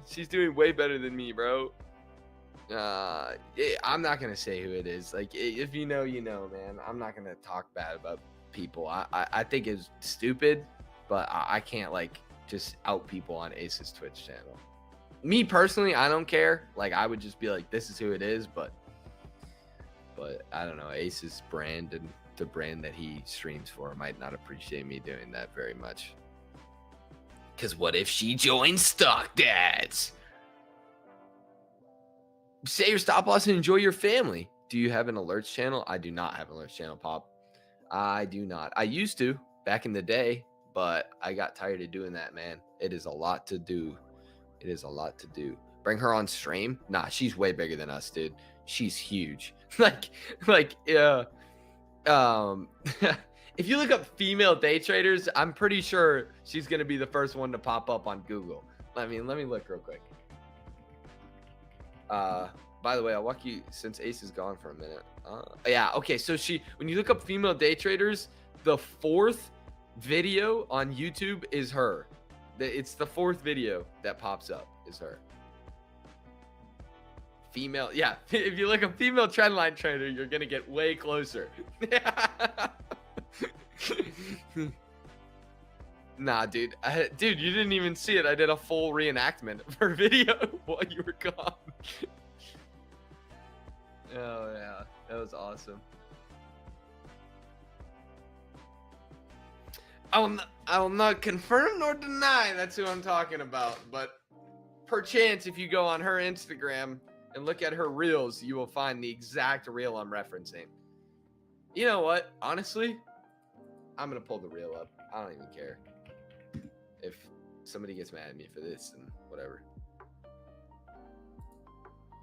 She's doing way better than me, bro. I'm not gonna say who it is. Like, if you know, you know, man. I'm not gonna talk bad about people. I think it's stupid, but I can't like just out people on Ace's Twitch channel. Me personally, I don't care. Like, I would just be like, this is who it is, but I don't know. Ace's brand and the brand that he streams for might not appreciate me doing that very much. Because what if she joins Stock Dads? Say your stop loss and enjoy your family. Do you have an alerts channel? I do not have an alerts channel, Pop. I do not. I used to back in the day, but I got tired of doing that, man. It is a lot to do. It is a lot to do. Bring her on stream? Nah, she's way bigger than us, dude. She's huge. If you look up female day traders, I'm pretty sure she's gonna be the first one to pop up on Google. Let me look real quick. By the way, I'll walk you since Ace is gone for a minute. Yeah, okay. So when you look up female day traders, the 4th video on YouTube is her. It's the 4th video that pops up is her. Female, yeah. If you look up female trendline trader, you're gonna get way closer. Nah, dude. Dude, you didn't even see it. I did a full reenactment of her video while you were gone. Oh yeah, that was awesome. I will not confirm nor deny that's who I'm talking about, but perchance if you go on her Instagram and look at her reels, you will find the exact reel I'm referencing. You know what? Honestly, I'm gonna pull the reel up. I don't even care if somebody gets mad at me for this and whatever.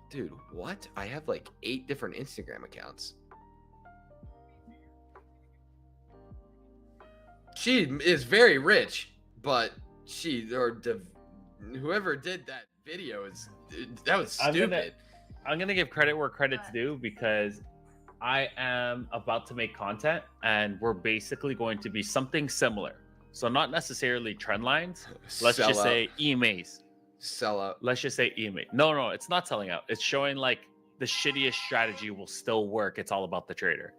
Dude, what? I have like 8 different Instagram accounts. She is very rich, but whoever did that video that was stupid. I'm gonna give credit where credit's due because I am about to make content and we're basically going to be something similar. So not necessarily trend lines. Let's just say EMAs. Sell out. Let's just say EMA. No, it's not selling out. It's showing like the shittiest strategy will still work. It's all about the trader.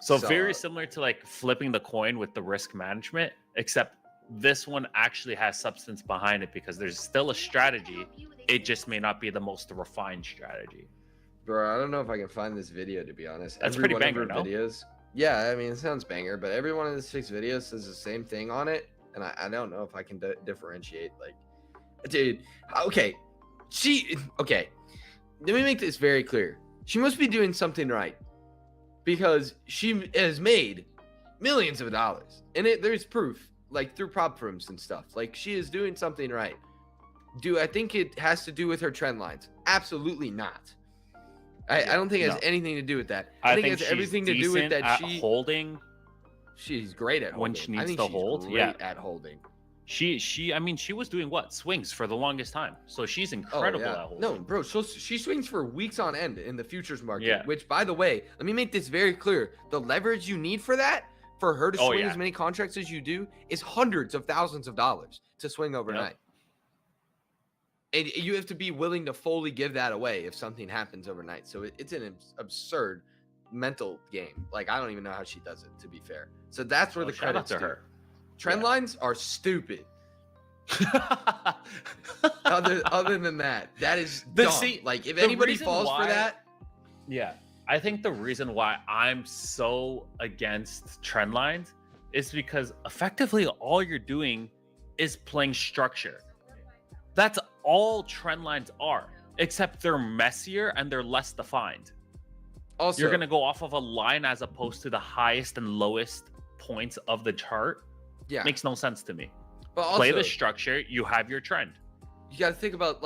So very similar to like flipping the coin with the risk management, except this one actually has substance behind it because there's still a strategy. It just may not be the most refined strategy. Bro, I don't know if I can find this video, to be honest. That's every pretty one banger, of her no? videos. Yeah, I mean, it sounds banger, but every one of the 6 videos says the same thing on it, and I don't know if I can differentiate. Like, dude, okay, okay. Let me make this very clear. She must be doing something right because she has made millions of dollars, and there's proof, like through prop firms and stuff. Like, she is doing something right. Do I think it has to do with her trend lines? Absolutely not. I don't think it has anything to do with that. I think it has everything to do with that holding. She's great at holding. When she needs to hold. Great at holding. I mean, she was doing what? Swings for the longest time. So she's incredible at holding. No, bro, she swings for weeks on end in the futures market, which, by the way, let me make this very clear. The leverage you need for that, for her to swing as many contracts as you do, is hundreds of thousands of dollars to swing overnight. Yep. And you have to be willing to fully give that away if something happens overnight. So it's an absurd mental game. Like, I don't even know how she does it, to be fair. So that's where the credit to her. Trend lines are stupid. other than that is dumb. Like, if anybody falls for that. Yeah. I think the reason why I'm so against trend lines is because effectively all you're doing is playing structure. That's all trend lines are, except they're messier and they're less defined. Also, you're going to go off of a line as opposed to the highest and lowest points of the chart. Yeah. Makes no sense to me. But also, play the structure, you have your trend. You got to think about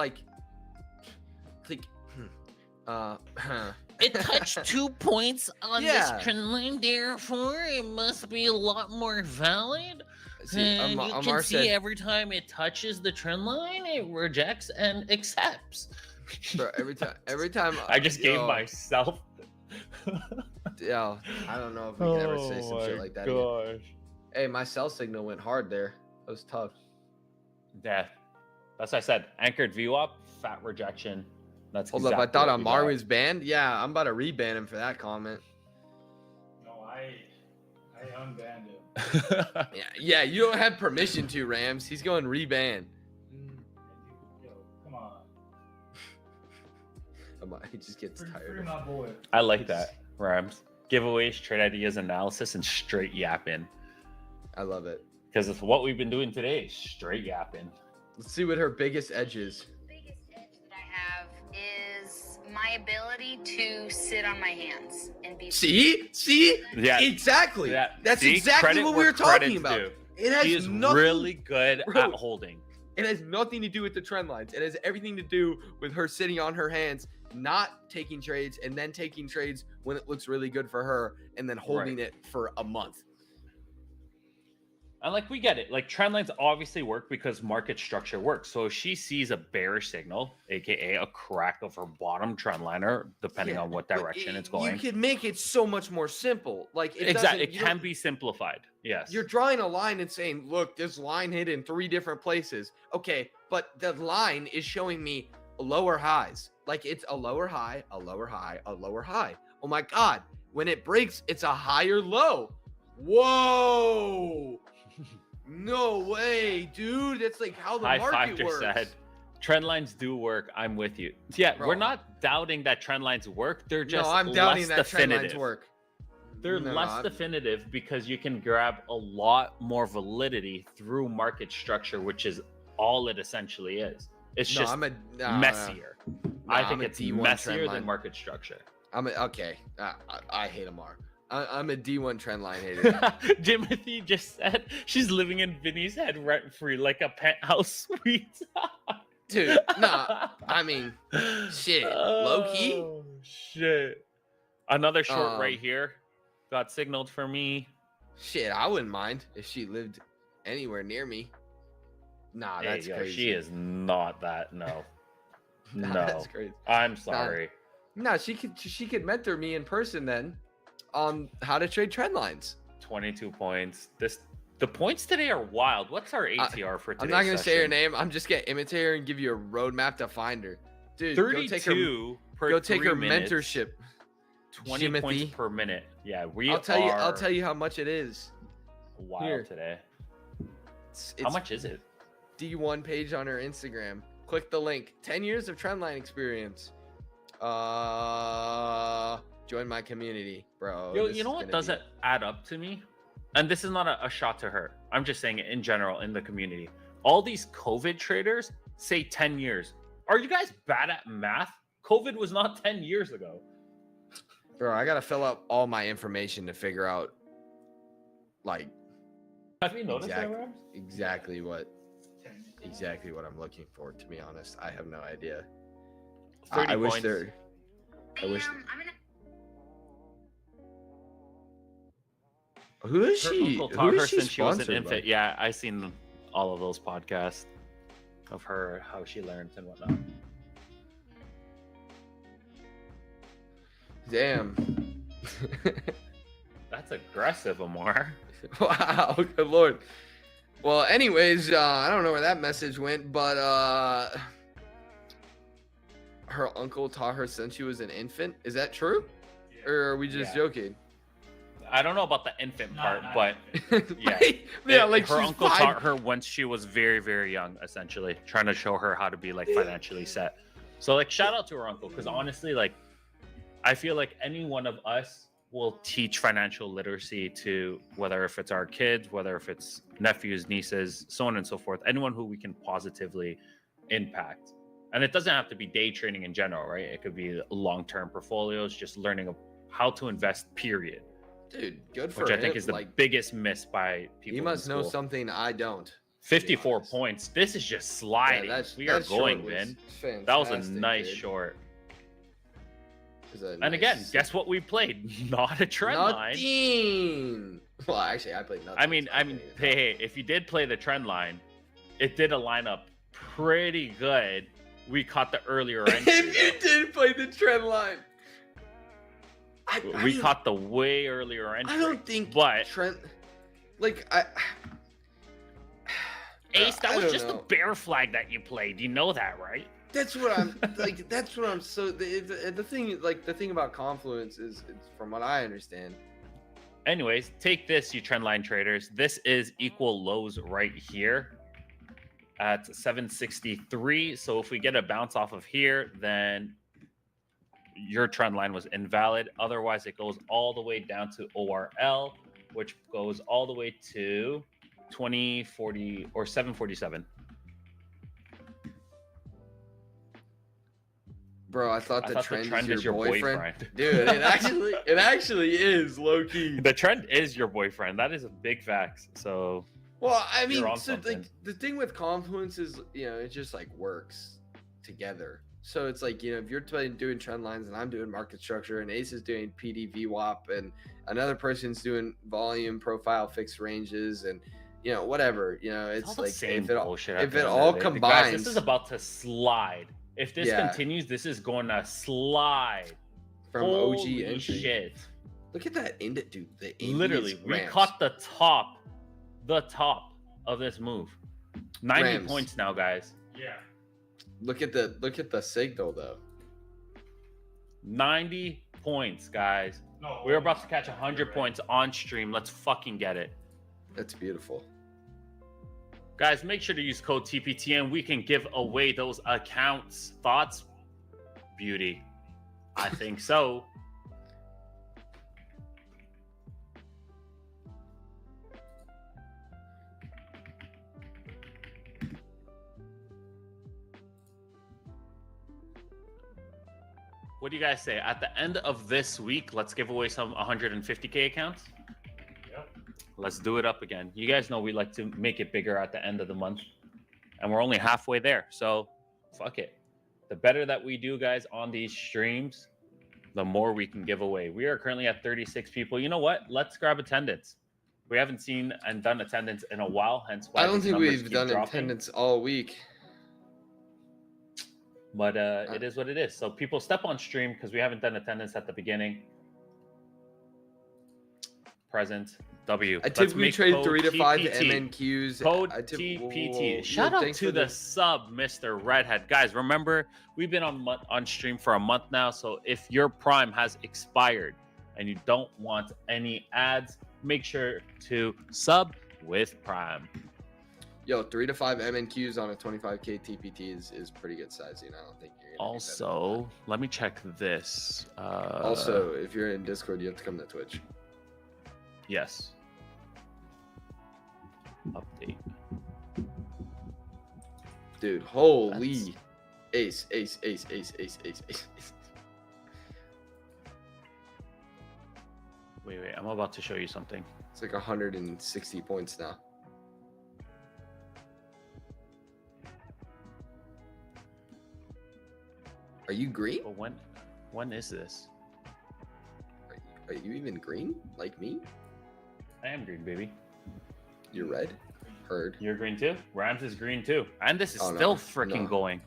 it touched 2 points on this trend line, therefore it must be a lot more valid. And you can see every time it touches the trend line, it rejects and accepts. Bro, every time I just gave myself. Yeah, I don't know if we can ever say some shit like that again. Hey, my cell signal went hard there. That was tough. Yeah, that's what I said. Anchored view up, fat rejection. That's hold up. I thought Amar was banned. Yeah, I'm about to reban him for that comment. No, I unbanned him. yeah, you don't have permission to, Rams. He's going reban. Yo, come on. He just gets tired. Free my boy. I like that, Rams. Giveaways, trade ideas, analysis, and straight yapping. I love it. Because it's what we've been doing today, straight yapping. Let's see what her biggest edge is. The biggest edge that I have is my ability to sit on my hands and be. See? Yeah, exactly. Yeah. That's exactly what we were talking about. It has She is nothing, really good Bro. at holding. It has nothing to do with the trend lines. It has everything to do with her sitting on her hands, not taking trades, and then taking trades when it looks really good for her, and then holding it for a month. And like we get it, like trend lines obviously work because market structure works. So if she sees a bearish signal, aka a crack of her bottom trend liner, depending on what direction it's going, You can make it so much more simple. Like exactly, it can be simplified. Yes, you're drawing a line and saying, "Look, this line hit in 3 different places." Okay, but the line is showing me lower highs. Like it's a lower high, a lower high, a lower high. Oh my god! When it breaks, it's a higher low. Whoa! No way, dude. That's like how the High market Fiver works. said, trend lines do work. I'm with you. Yeah, Bro. we're not doubting that trend lines work. They're just No, I'm doubting less that trend definitive. lines work. They're No, less I'm- definitive because you can grab a lot more validity through market structure, which is all it essentially is. It's No, just I'm a messier. I think I'm a it's D1 trend messier than line. market structure. Okay. I hate Amar. I'm a D1 trend line hater. Timothy just said she's living in Vinny's head rent free like a penthouse suite. Dude, nah. I mean, shit. Low key? Oh, shit. Another short right Um, here. Got signaled for me. Shit, I wouldn't mind if she lived anywhere near me. Nah, Hey, that's yo, crazy. she is not that. No. Nah, No. that's crazy. I'm sorry. Nah, she could mentor me in person then on how to trade trend lines. 22 points. The points today are wild. What's our ATR for today? I'm not gonna say her name. I'm just gonna imitate her and give you a roadmap to find her. Dude, 32 go take her. per Go take 3 her minutes, mentorship. 20 points Timothy. per minute. Yeah, I'll tell you how much it is. wild here. today. It's How much is it? D1 page on her Instagram. Click the link. 10 years of trendline experience. Join my community, bro. Yo, This you know is what gonna doesn't add up to me? And this is not a shot to her. I'm just saying it in general in the community. All these COVID traders say 10 years. Are you guys bad at math? COVID was not 10 years ago. Bro, I gotta fill out all my information to figure out, like, Have you noticed Exactly. that, Rams? exactly what I'm looking for. To be honest, I have no idea. 30 I wish points. there. I wish. I'm gonna. Who is Her she? uncle Who taught her is she since she was an sponsored by? infant. Yeah, I seen all of those podcasts of her, how she learns and whatnot. Damn. That's aggressive, Amar. Wow, good lord. Well, anyways, I don't know where that message went, but her uncle taught her since she was an infant. Is that true? Or are we just Yeah. joking? I don't know about the infant part, but yeah. Yeah, like her she's uncle 5. taught her once she was very, very young, essentially, trying to show her how to be like financially set. So like, shout out to her uncle, because honestly, like, I feel like any one of us will teach financial literacy to, whether if it's our kids, whether if it's nephews, nieces, so on and so forth, anyone who we can positively impact. And it doesn't have to be day trading in general, right? It could be long-term portfolios, just learning how to invest, period. Dude, good for Which him. I think is the like, biggest miss by people. he in must know school. something I don't. 54 honest. points. This is just sliding. We are that short going, was man. That was a fantastic, nice dude. short. It was a And again, nice- guess what we played? Not a trend line. Nothing. Well, actually, I played nothing. I mean, so can't even talk. hey, if you did play the trend line, it did line up pretty good. We caught the earlier entry. If you did play the trend line, We caught the way earlier entry. I don't think but Trent. Like Ace, that I was don't just know. a bear flag that you played. You know that, right? That's what I'm like. That's what I'm so the thing. Like the thing about Confluence is, it's, from what I understand. Anyways, take this, you trendline traders. This is equal lows right here at 763. So if we get a bounce off of here, then your trend line was invalid. Otherwise, it goes all the way down to ORL, which goes all the way to 2040 or 747. Bro, I thought I the thought trend, is your boyfriend. boyfriend. Dude, it actually is low key. The trend is your boyfriend. That is a big fact. So Well, I mean, You're on so something. like the thing with Confluence is, it just like works together. So it's like, if you're doing trend lines and I'm doing market structure and Ace is doing PD VWAP and another person's doing volume profile fixed ranges and whatever, it's all the like same if it bullshit. if it all Guys, combines, this is about to slide. If this continues, this is going to slide. from Holy OG entry. shit! Look at that index, dude. The index Literally, we ramps. caught the top of this move. 90 Rams. points now, guys. Yeah. Look at the signal though. 90 points, guys. No. We're about to catch 100 points on stream. Let's fucking get it. That's beautiful. Guys, make sure to use code TPTN. We can give away those accounts. Thoughts? Beauty. I think so. What do you guys say? At the end of this week, let's give away some 150K accounts. Yep. Let's do it up again. You guys know we like to make it bigger at the end of the month. And we're only halfway there. So, fuck it. The better that we do, guys, on these streams, the more we can give away. We are currently at 36 people. You know what? Let's grab attendance. We haven't seen and done attendance in a while, hence why I don't these think numbers we've keep done dropping. attendance all week. But it is what it is. So people step on stream because we haven't done attendance at the beginning. Present. W. I typically trade 3 to 5 TPT. MNQs. Code Whoa, TPT. whoa. Shout Yo, out thanks to for the sub, Mr. Redhead. Guys, remember, we've been on stream for a month now. So if your Prime has expired and you don't want any ads, make sure to sub with Prime. Yo, 3 to 5 MNQs on a 25K TPT is pretty good size. I don't think you're gonna do better than Also, let me check this. that. Also, if you're in Discord, you have to come to Twitch. Yes. Update. Dude, holy That's- ace. Wait. I'm about to show you something. It's like 160 points now. Are you green? But when is this? Are you even green? Like me? I am green, baby. You're red? Heard. You're green too? Rams is green too. And this is Oh, no, still freaking no. going.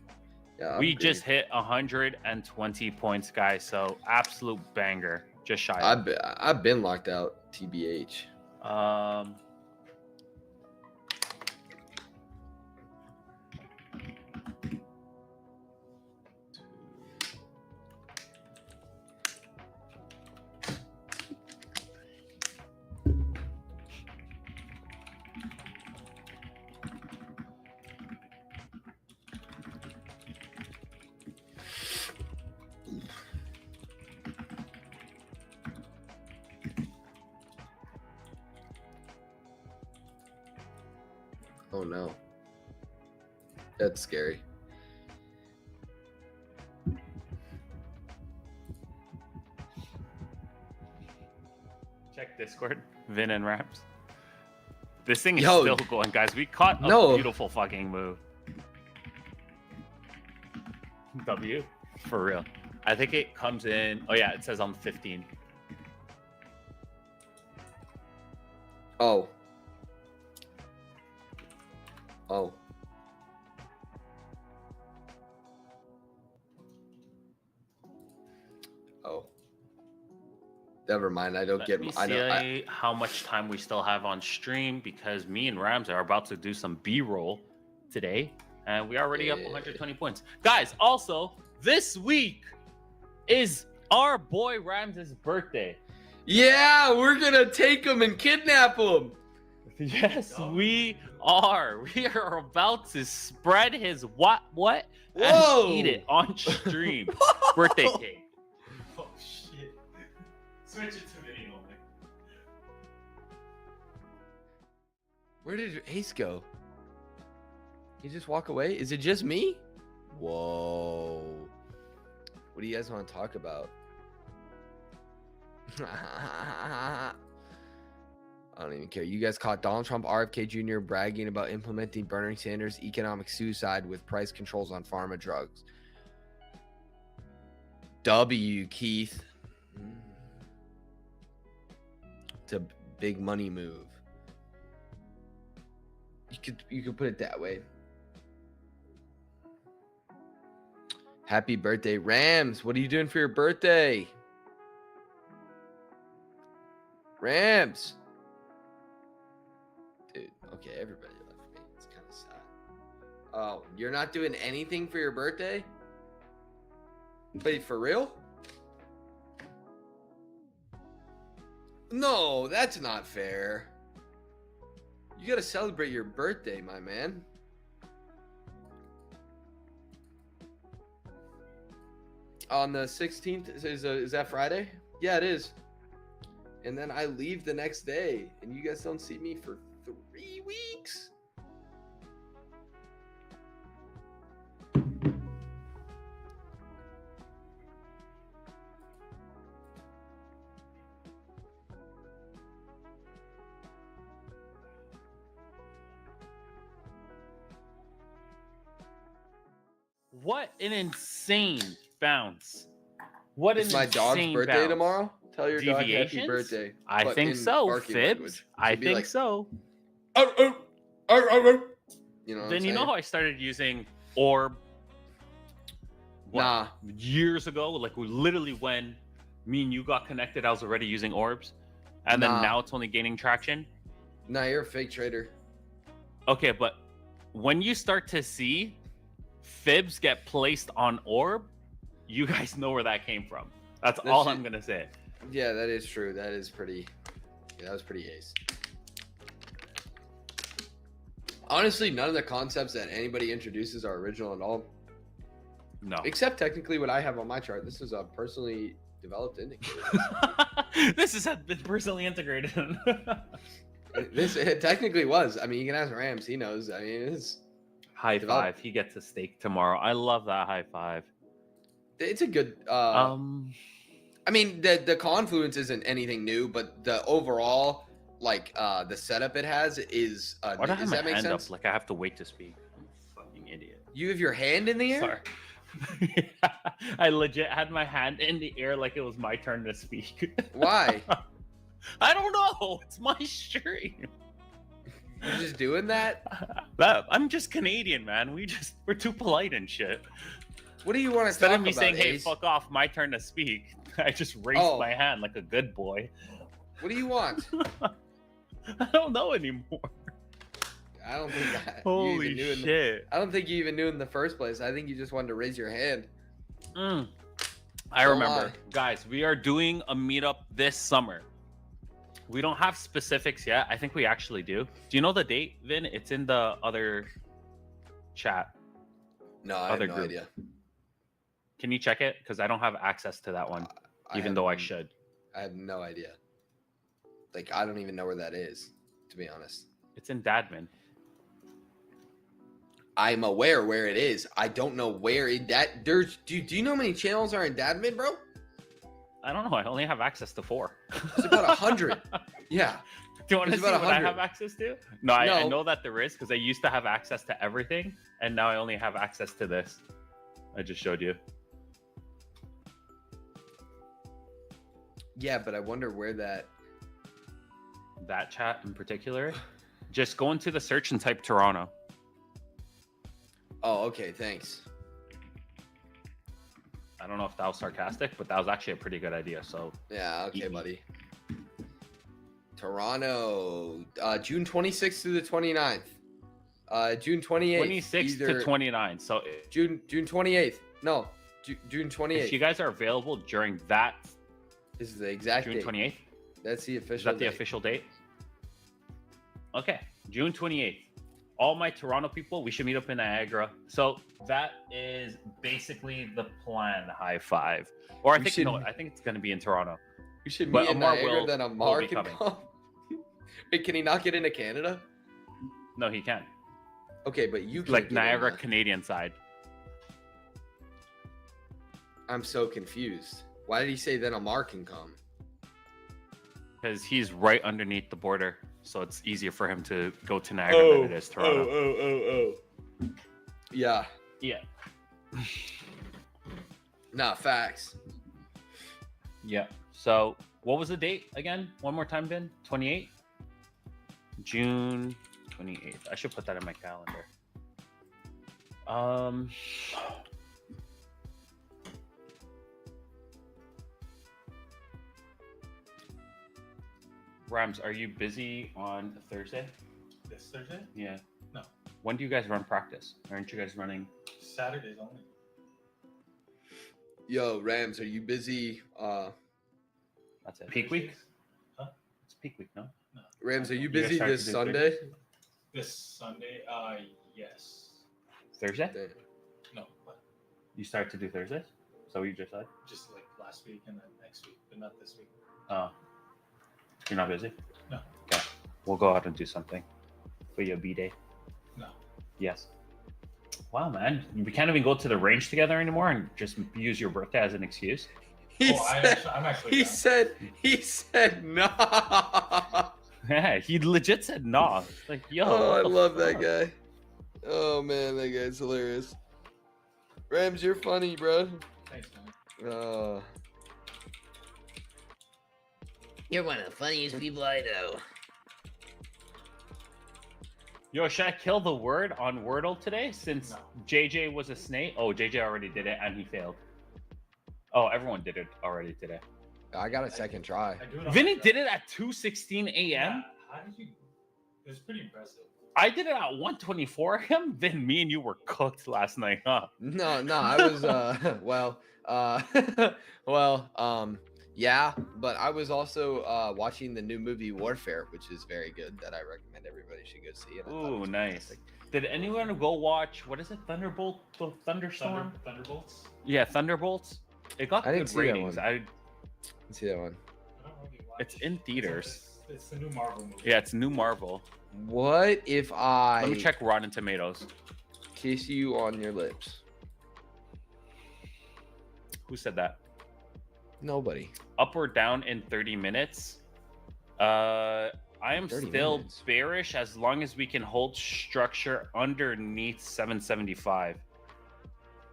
Yeah, We just hit 120 points, guys. So absolute banger. Just shy. I've been locked out, TBH. Oh no. That's scary. Check Discord. Vin and Rams. This thing is Yo. still going, guys. We caught a No. beautiful fucking move. W? For real. I think it comes in. Oh, yeah. It says on 15. Oh. Oh. Oh. Never mind. I don't Let get. me I don't. see how much time we still have on stream because me and Rams are about to do some B-roll today, and we already up 120 points. Guys, also this week is our boy Rams' birthday. Yeah, we're gonna take him and kidnap him. Yes, we are. We are about to spread his what Whoa. and eat it on stream. Birthday cake. Oh shit. Switch it to video only. Where did Ace go? He just walk away? Is it just me? Whoa. What do you guys want to talk about? I don't even care. You guys caught Donald Trump RFK Jr. bragging about implementing Bernie Sanders' economic suicide with price controls on pharma drugs. W, Keith. It's a big money move. You could put it that way. Happy birthday, Rams. What are you doing for your birthday? Rams. Dude, okay, everybody left me. It's kind of sad. Oh, you're not doing anything for your birthday? Wait, for real? No, that's not fair. You gotta celebrate your birthday, my man. On the 16th, is that Friday? Yeah, it is. And then I leave the next day, and you guys don't see me for 3 weeks. What an insane bounce. What an It's my dog's insane birthday bounce. tomorrow. Tell your dog happy Deviations? birthday. I but think in so, barking Fibs. language. I Should be think like, so. "Arr, arr, arr, arr, arr." You know what Then I'm you know saying? how I started using orb Nah. years ago? Like literally when me and you got connected, I was already using orbs. And then Nah. now it's only gaining traction. Nah, you're a fake trader. Okay, but when you start to see Fibs get placed on orb, you guys know where that came from. That's all I'm gonna say. Yeah, that is true. That is pretty. Yeah, that was pretty ace. Honestly, none of the concepts that anybody introduces are original at all. No. Except technically what I have on my chart. This is a personally developed indicator. This has been personally integrated. It technically was. I mean, you can ask Rams. He knows. I mean, it's High developed. five. He gets a steak tomorrow. I love that high five. It's a good. I mean, the confluence isn't anything new, but the overall, like, the setup it has is. Why do I have does my that make hand sense? up like I have to wait to speak? I'm a fucking idiot. You have your hand in the air. Sorry. I legit had my hand in the air like it was my turn to speak. Why? I don't know. It's my stream. You're just doing that? I'm just Canadian, man. We're too polite and shit. What do you want to Instead talk of me about, saying, "Hey, Ace? fuck off, my turn to speak," I just raised Oh. my hand like a good boy. What do you want? I don't know anymore. I don't think that you Holy even knew shit. I don't think you even knew in the first place. I think you just wanted to raise your hand. I Don't remember. lie. Guys, we are doing a meetup this summer. We don't have specifics yet. I think we actually do. Do you know the date, Vin? It's in the other chat. No, I have Other no group. idea. Can you check it? Because I don't have access to that one, even though I should. I have no idea. Like, I don't even know where that is, to be honest. It's in Dadman. I'm aware where it is. I don't know where do you know how many channels are in Dadmid, bro? I don't know. I only have access to 4. It's about 100. Yeah. Do you want to There's see about what I 100. have access to? No, I No. know that there is because I used to have access to everything, and now I only have access to this. I just showed you. Yeah, but I wonder where that. That chat in particular. Just go into the search and type Toronto. Oh, okay. Thanks. I don't know if that was sarcastic, but that was actually a pretty good idea. So Yeah. Okay, Mhm. buddy. Toronto, June 26th through the 29th. June 28th. 26 to either 29. So June 28th. No, June 28th. if you guys are available during that This is the exact June date. 28th, That's the is official that the date. official date? Okay, June 28th. All my Toronto people, we should meet up in Niagara. So that is basically the plan. High five. Or I We think should- no, I think it's gonna be in Toronto. We should But meet in Amar Niagara, will- then will Amar be can coming. come. Wait, can he not get into Canada? No, he can. Okay, but you can Like Niagara, Canadian side. I'm so confused. Why did he say then Amar can come? Because he's right underneath the border. so it's easier for him to go to Niagara than it is Toronto. Yeah. Yeah. Nah, facts. Yeah. So, what was the date again? One more time, Ben. 28th? June 28th. I should put that in my calendar. Rams, are you busy on Thursday? This Thursday? Yeah. No. When do you guys run practice? Aren't you guys running? Saturdays only. Yo, Rams, are you busy? That's it. Peak week? Thursdays? Huh? It's peak week, no? No. Rams, are you You guys busy start to this do Sunday? Thursdays? This Sunday? Yes. Thursday? Damn. No, but You start to do Thursdays? So you just said? just like last week and then next week, but not this week. Oh. You're not busy? No. Okay. We'll go out and do something for your B-Day. No. Yes. Wow, man. We can't even go to the range together anymore and just use your birthday as an excuse? I'm actually He down. said no. Yeah, he legit said no. Like, yo. Oh, I what the love that fuck? guy. Oh man, that guy's hilarious. Rams, you're funny, bro. Thanks, man. You're one of the funniest people I know. Yo, should I kill the word on Wordle today since No. JJ was a snake? Oh, JJ already did it and he failed. Oh, everyone did it already today. I got a second try. I do it on Vinny my did job. it at 2:16 a.m. Yeah. How did you? It was pretty impressive. I did it at 1:24 a.m. Then me and you were cooked last night, huh? No, I was yeah, but I was also watching the new movie Warfare, which is very good that I recommend everybody should go see. And I thought it Ooh, was nice. fantastic. Did anyone go watch, what is it, Thunderbolt, the Thunderstorm? Thunderbolts. Yeah, Thunderbolts. It got I didn't good see that ratings. one. Let's see that one. I don't really watch. It's in theaters. It's the new Marvel movie. Yeah, it's new Marvel. What if I Let me check Rotten Tomatoes. kiss you on your lips? Who said that? Nobody. Up or down in 30 minutes? I am 30 still minutes. bearish as long as we can hold structure underneath 775,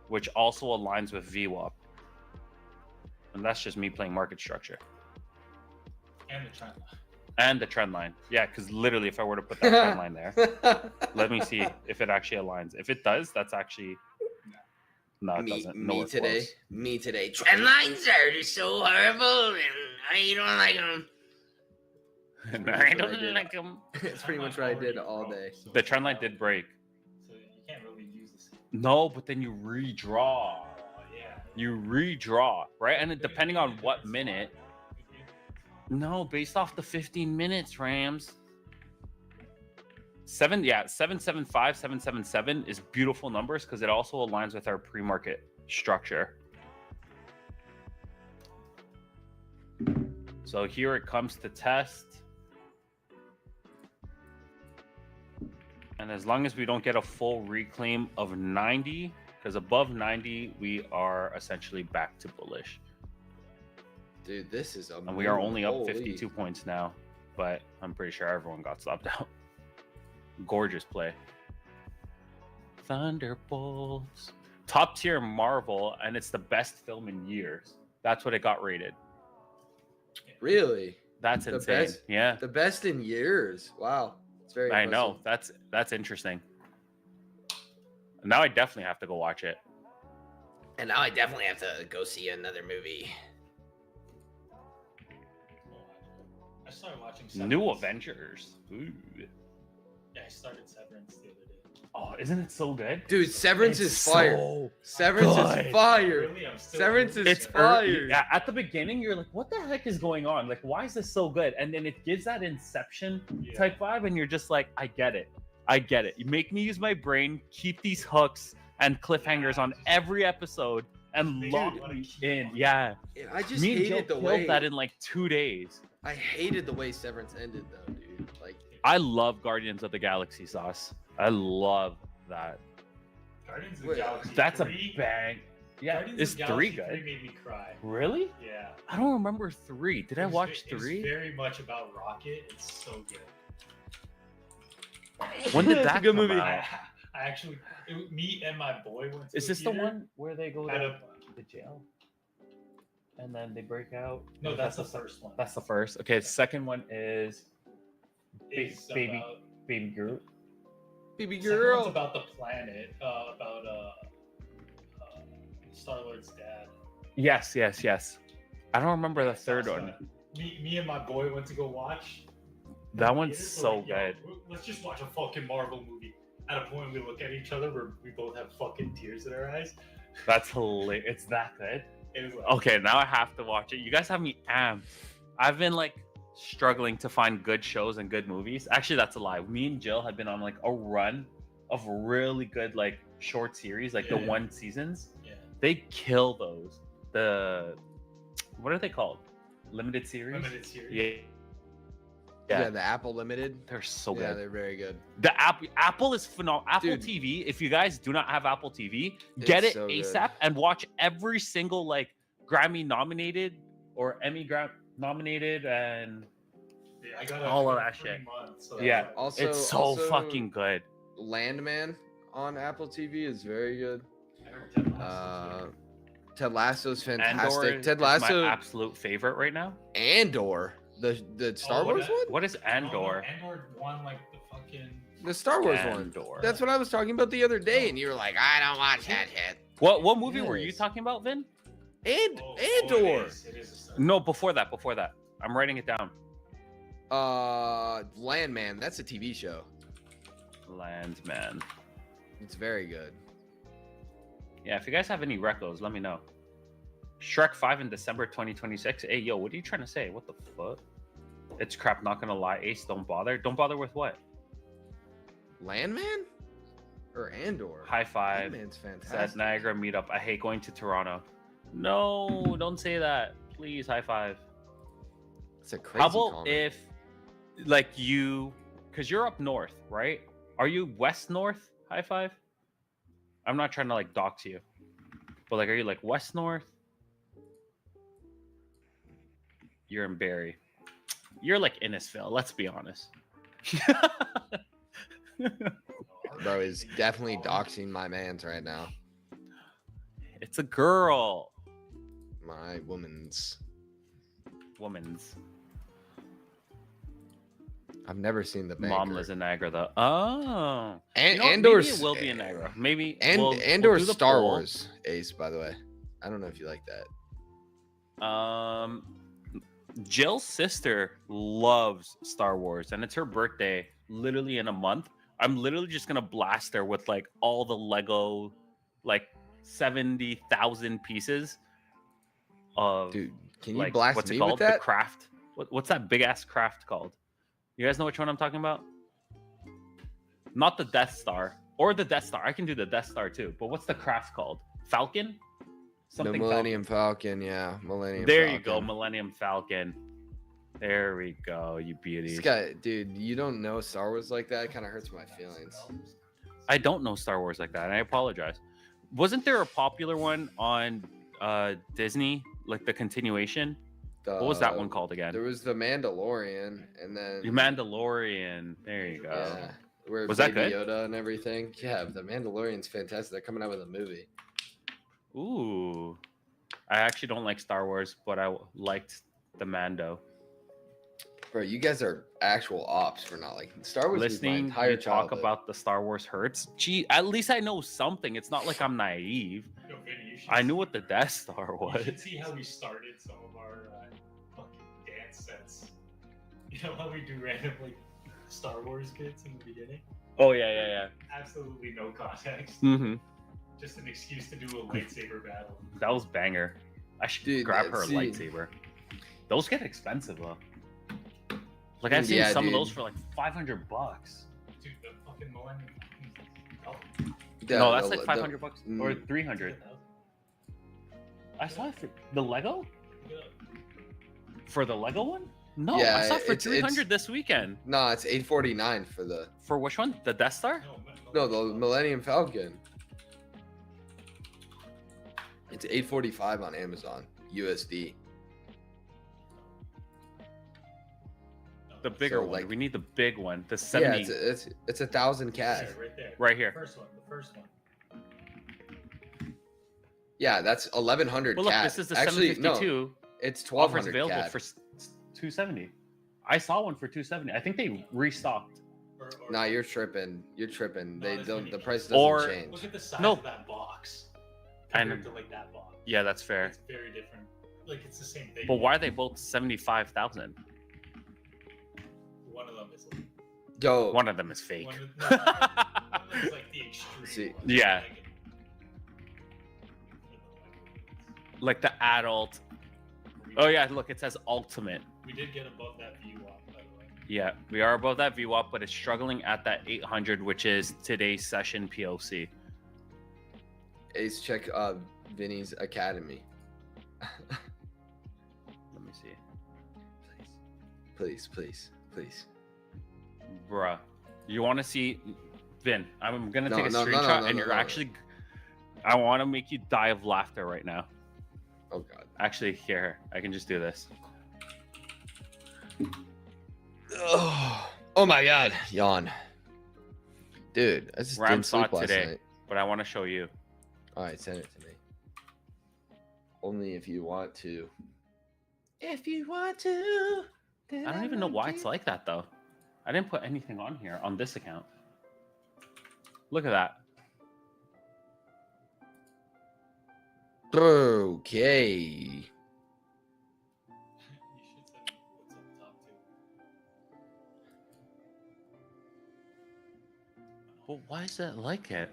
which also aligns with VWAP. And that's just me playing market structure. And the trend line. And the trend line. Yeah, because literally if I were to put that trend line there, let me see if it actually aligns. If it does, that's actually... No, it doesn't. Nowhere close. Me today. Trend lines are just so horrible, and I don't like them. And I don't like them. It's pretty much what I did all day. The trend line did break. So you can't really use this. No, but then you redraw. Yeah. You redraw, right? And it, depending on what minute. No, based off the 15 minutes, Rams. 775, 777 is beautiful numbers because it also aligns with our pre-market structure. So here it comes to test. And as long as we don't get a full reclaim of 90, because above 90, we are essentially back to bullish. Dude, this is amazing. And we are only up 52 points now, but I'm pretty sure everyone got stopped out. Gorgeous play. Thunderbolts. Top tier Marvel, and it's the best film in years. That's what it got rated. Really? That's The insane. best? Yeah. The best in years. Wow. It's very I impressive. know. That's interesting. Now I definitely have to go watch it. And now I definitely have to go see another movie. I started watching Severance. New Avengers. Ooh. Yeah, I started Severance the other day. Oh, isn't it so good? Dude, Severance It's is fire. so Severance good. is fire. Really? I'm still Severance is It's fire. yeah, at the beginning, you're like, what the heck is going on? Like, why is this so good? And then it gives that Inception Yeah. type vibe, and you're just like, I get it. I get it. You make me use my brain, keep these hooks and cliffhangers on every episode, and Dude, lock what a me key in. one. Yeah. I just Me and hated Joe the killed way that in like 2 days. I hated the way Severance ended though, dude. Like I love Guardians of the Galaxy sauce. I love that. Guardians of the Wait, Galaxy That's 3? a bang. Yeah, Guardians is of the 3 Galaxy 3 good? made me cry. Really? Yeah. I don't remember 3. Did I watch It was 3? very much about Rocket. It's so good. When did It's a that good come movie. out? I actually, me and my boy went to Is a this the theater. one where they go At to a- the jail? And then they break out? No, Or that's the first one. That's the first. Okay, the second one is It's baby about, baby Groot. Baby second girl. one's about the planet, about Star-Lord's dad. Yes. I don't remember the third So, one. Me and my boy went to go watch. That one's Theaters, so like, yo, good. let's just watch a fucking Marvel movie. At a point, we look at each other where we both have fucking tears in our eyes. That's hilarious. It's that good. It was like, Okay, now I have to watch it. You guys have me amped. I've been like struggling to find good shows and good movies. Actually, that's a lie. Me and Jill have been on like a run of really good like short series, like the Yeah. one seasons. yeah. They kill those. What are they called? Limited series. Limited series. Yeah. Yeah, the Apple Limited. They're so Yeah, good. they're very good. The Apple is phenomenal. Apple Dude. TV. If you guys do not have Apple TV, get It's it so good. ASAP and watch every single like Grammy nominated or Emmy nominated and Yeah, I got all of I got that 3 shit. months, so Yeah. that's like- Also, it's so fucking good. Landman on Apple TV is very good. I heard Ted Lasso's good. Ted Lasso's fantastic. Andor Ted is Lasso, my absolute favorite right now. Andor, the Star Oh, Wars that- one, What is No, Andor? Andor won like the fucking. the Star Wars one. Andor. That's what I was talking about the other day, and you were like, I don't watch that shit. What movie were you Yes. talking about, Vin? And Oh, Andor. It is a Star No, before that. I'm writing it down. Landman. That's a TV show. Landman. It's very good. Yeah, if you guys have any recos, let me know. Shrek 5 in December 2026. Hey, yo, what are you trying to say? What the fuck? It's crap, not gonna lie. Ace, don't bother. Don't bother with what? Landman or Andor? High five. Landman's Said fantastic. Niagara meetup. I hate going to Toronto. No, don't say that. Please, high five. It's a crazy How about comment. if, like, because you're up north, right? Are you west north? High five. I'm not trying to like dox you, but like, are you like west north? You're in Barrie. You're like Innisfil. Let's be honest. Bro is definitely doxing my man's right now. It's a girl. My woman's. Woman's I've never seen the banker. mom lives in Niagara, though. Oh, And you know what? Andor's Maybe it will be in Niagara. Maybe. And we'll Andor's do the Star poll. Wars Ace, by the way. I don't know if you like that. Jill's sister loves Star Wars, and it's her birthday literally in a month. I'm literally just gonna blast her with like all the Lego, like 70,000 pieces of Dude, can you like blast what's me it called? with that? The craft. What's that big ass craft called? You guys know which one I'm talking about? Not the Death Star or the Death Star. I can do the Death Star too. But what's the craft called? Falcon? The Millennium Falcon, yeah. Millennium There Falcon. you go, Millennium Falcon. There we go, you beauty. This guy, dude, you don't know Star Wars like that? It kind of hurts my feelings. I don't know Star Wars like that, and I apologize. Wasn't there a popular one on Disney, like the continuation? What was that one called again? There was The Mandalorian, and then The Mandalorian. There you go. Yeah, where Was that Baby good? Yoda and everything. Yeah, The Mandalorian's fantastic. They're coming out with a movie. Ooh. I actually don't like Star Wars, but I liked the Mando. Bro, you guys are actual ops for not liking Star Wars. Was my Listening entire you talk childhood. about the Star Wars hurts. Gee, at least I know something. It's not like I'm naive. Yo, Vinny, you should I knew see- what the Death Star You was. should see how we started some of our fucking dance sets. You know how we do random like Star Wars bits in the beginning? Oh yeah. Absolutely no context. Mm-hmm. Just an excuse to do a lightsaber battle. That was banger. I should Dude, grab her a see- lightsaber. Those get expensive though. Like I've seen Yeah, some dude. of those for like $500. Dude, the fucking Millennium Falcon. Yeah, No, that's the- like the- $500 or mm. 300. I saw it for the Lego. For the Lego one? No, I Yeah, saw it for it's- 300 this weekend. No, it's $849 for the For which one? The Death Star? no the Millennium Falcon. It's $845 on Amazon USD. The bigger So, one. like- We need the big one. The 70. Yeah, it's 1,000 CAD. Right there. Right here. The first one. Yeah, that's 1,100 Well, look, CAD. this is the Actually, 752. no, it's Offers 1,200 available CAD. for 270. I saw one for 270. I think they restocked. Or, Nah, you're tripping. You're tripping. No, They there's don't. many The price pieces. doesn't Or- change. Look at the size No. of that box I compared know. to like that box. Yeah, that's fair. It's very different. Like it's the same thing. But why are they both 75,000? One of them is like, Yo, One of them is fake. one of them is like the extreme. See, one. yeah. Like, Like the adult. Oh yeah, look, it says ultimate. we did get above that VWAP, by the way. Yeah, we are above that VWAP, but it's struggling at that 800, which is today's session POC. Ace, check Vinny's Academy. Let me see. Please, please, please. Bruh. You want to see Vin? I'm going to No, take a no, no, screenshot no, and no, you're no. actually I want to make you die of laughter right now. Oh god. Actually, here, I can just do this. Oh my god. Yawn. Dude, I just Ram didn't saw sleep it last today. night. But I want to show you. Alright, send it to me. Only if you want to. If you want to. I don't even know why it's like that though. I didn't put anything on here on this account. Look at that. Okay. You should send me what's up top too. Well, why is it like it?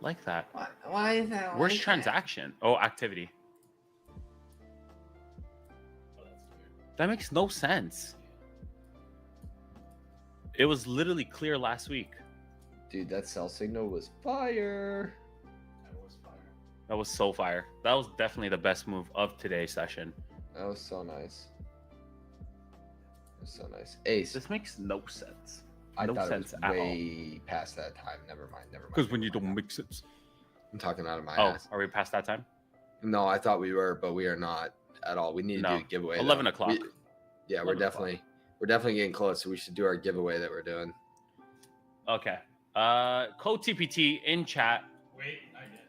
Like that? Why is that? Where's transaction? Oh, activity. Oh, that's weird. That makes no sense. It was literally clear last week. Dude, that sell signal was fire. That was fire. That was so fire. That was definitely the best move of today's session. That was so nice. It was so nice. Ace, This makes no sense. I no thought sense it at was all. way past that time. Never mind. Never mind. Because when never you mind. don't make sense. I'm talking out of my Oh, ass. are we past that time? No, I thought we were, but we are not at all. We need to No. do a giveaway. 11 though. o'clock. Yeah, 11 o'clock. we're definitely getting close. So we should do our giveaway that we're doing. Okay. Code TPT in chat. Wait, I did.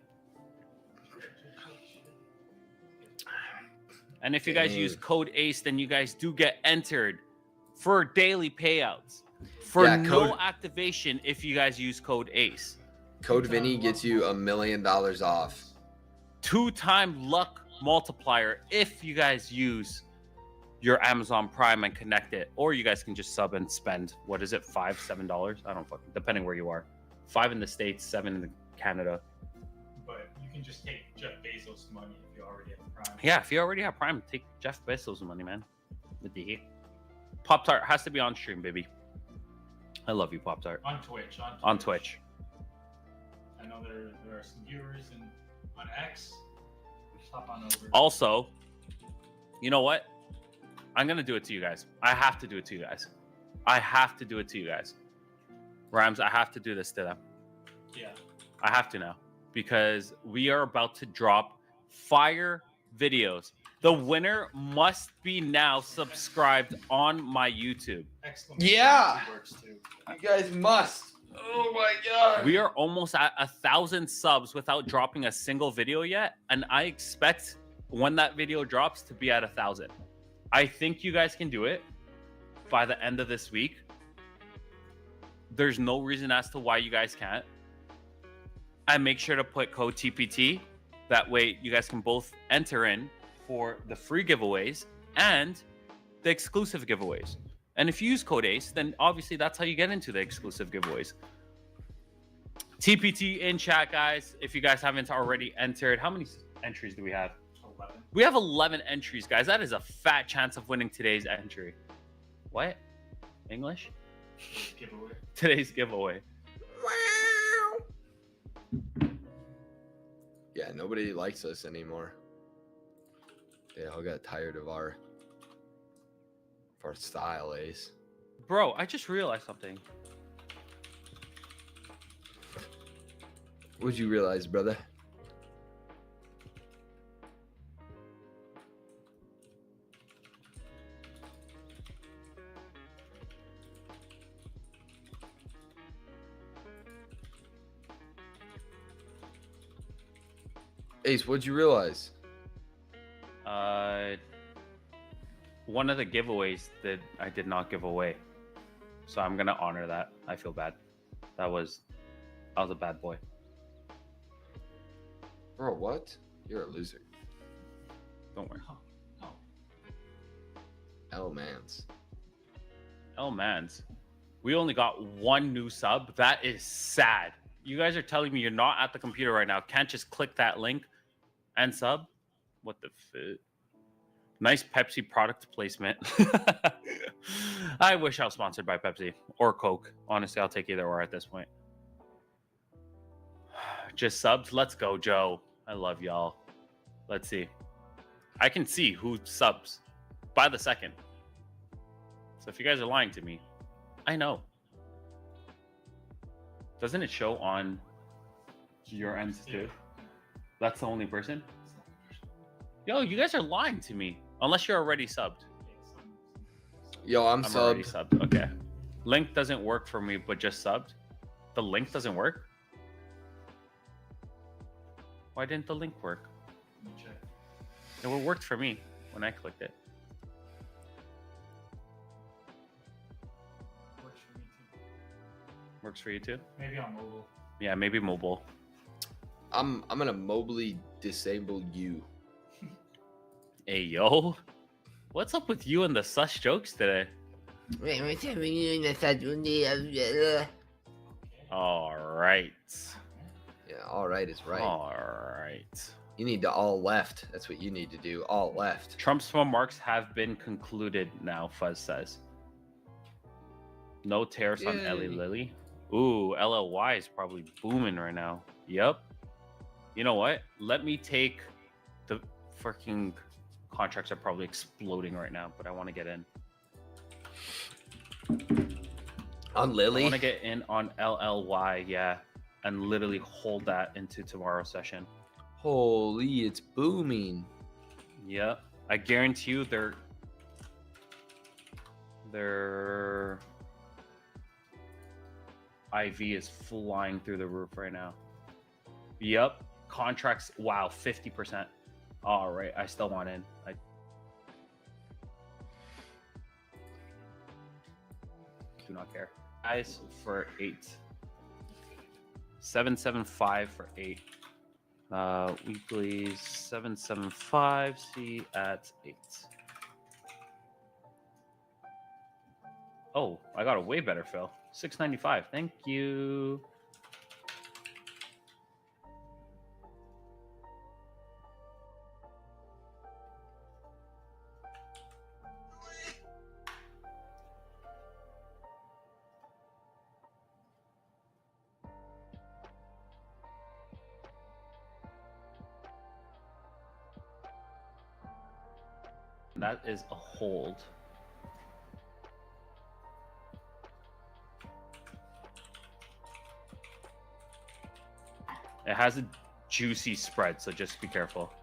And if you guys use code ACE, then you guys do get entered for daily payouts. For Yeah, no code- activation if you guys use code ACE. Code Vinny gets you $1 million off. 2-time luck multiplier if you guys use your Amazon Prime and connect it. Or you guys can just sub and spend, what is it, $5, $7? I don't fucking, depending where you are. 5 in the States, 7 in Canada. But you can just take Jeff Bezos' money if you already have Prime. Yeah, if you already have Prime, take Jeff Bezos' money, man. What the heck? Pop-Tart has to be on stream, baby. I love you, Pop-Tart. On Twitch. On Twitch. I know there are some viewers on X. Just hop on over. Also, you know what? I'm going to do it to you guys. I have to do it to you guys. I have to do it to you guys. Rams, I have to do this to them. Yeah. I have to now because we are about to drop fire videos. The winner must be now subscribed on my YouTube. Exclamation Yeah. works too. You guys must. Oh my god. We are almost at 1,000 subs without dropping a single video yet. And I expect when that video drops to be at 1,000. I think you guys can do it by the end of this week. There's no reason as to why you guys can't. And make sure to put code TPT. That way you guys can both enter in for the free giveaways and the exclusive giveaways. And if you use code ACE, then obviously that's how you get into the exclusive giveaways. TPT in chat, guys. If you guys haven't already entered, how many entries do we have? 11. We have 11 entries, guys. That is a fat chance of winning today's entry. What? English? Giveaway. Today's giveaway. Yeah, nobody likes us anymore. They all got tired of our style, Ace. Bro, I just realized something. What'd you realize, brother? Ace, what'd you realize? One of the giveaways that I did not give away, so I'm gonna honor that. I feel bad. I was a bad boy. Bro, what? You're a loser. Don't worry. Oh, L-mans. Oh mans, we only got one new sub. That is sad. You guys are telling me you're not at the computer right now. Can't just click that link and sub? What the fit? Nice Pepsi product placement. I wish I was sponsored by Pepsi or Coke. Honestly, I'll take either or at this point. Just subs. Let's go, Joe. I love y'all. Let's see. I can see who subs by the second. So if you guys are lying to me, I know. Doesn't it show on your ends too? That's the only person? Yo, you guys are lying to me. Unless you're already subbed. Yo, I'm already subbed. subbed. Okay. Link doesn't work for me, but just subbed. The link doesn't work? Why didn't the link work? let me check. It worked for me when I clicked it. Works for me too. Works for you too? Maybe on mobile. Yeah, maybe mobile. I'm gonna mobily disable you. Hey, yo. What's up with you and the sus jokes today? All right. Yeah, all right is right. All right. You need to all left. That's what you need to do. All left. Trump's remarks have been concluded now, Fuzz says. No tariffs on Eli Yay. Lilly. Ooh, LLY is probably booming right now. Yep. You know what? Let me take the freaking contracts are probably exploding right now, but I want to get in. On I Lily. want to get in on LLY, yeah, and literally hold that into tomorrow's session. Holy, it's booming. Yep. I guarantee you their IV is flying through the roof right now. Yep. Contracts, wow, 50%. All right, I still want in. I do not care. Guys, for 8. 775 for 8. Weekly 775. See at 8. Oh, I got a way better fill. 695. Thank you. That is a hold. It has a juicy spread, so just be careful.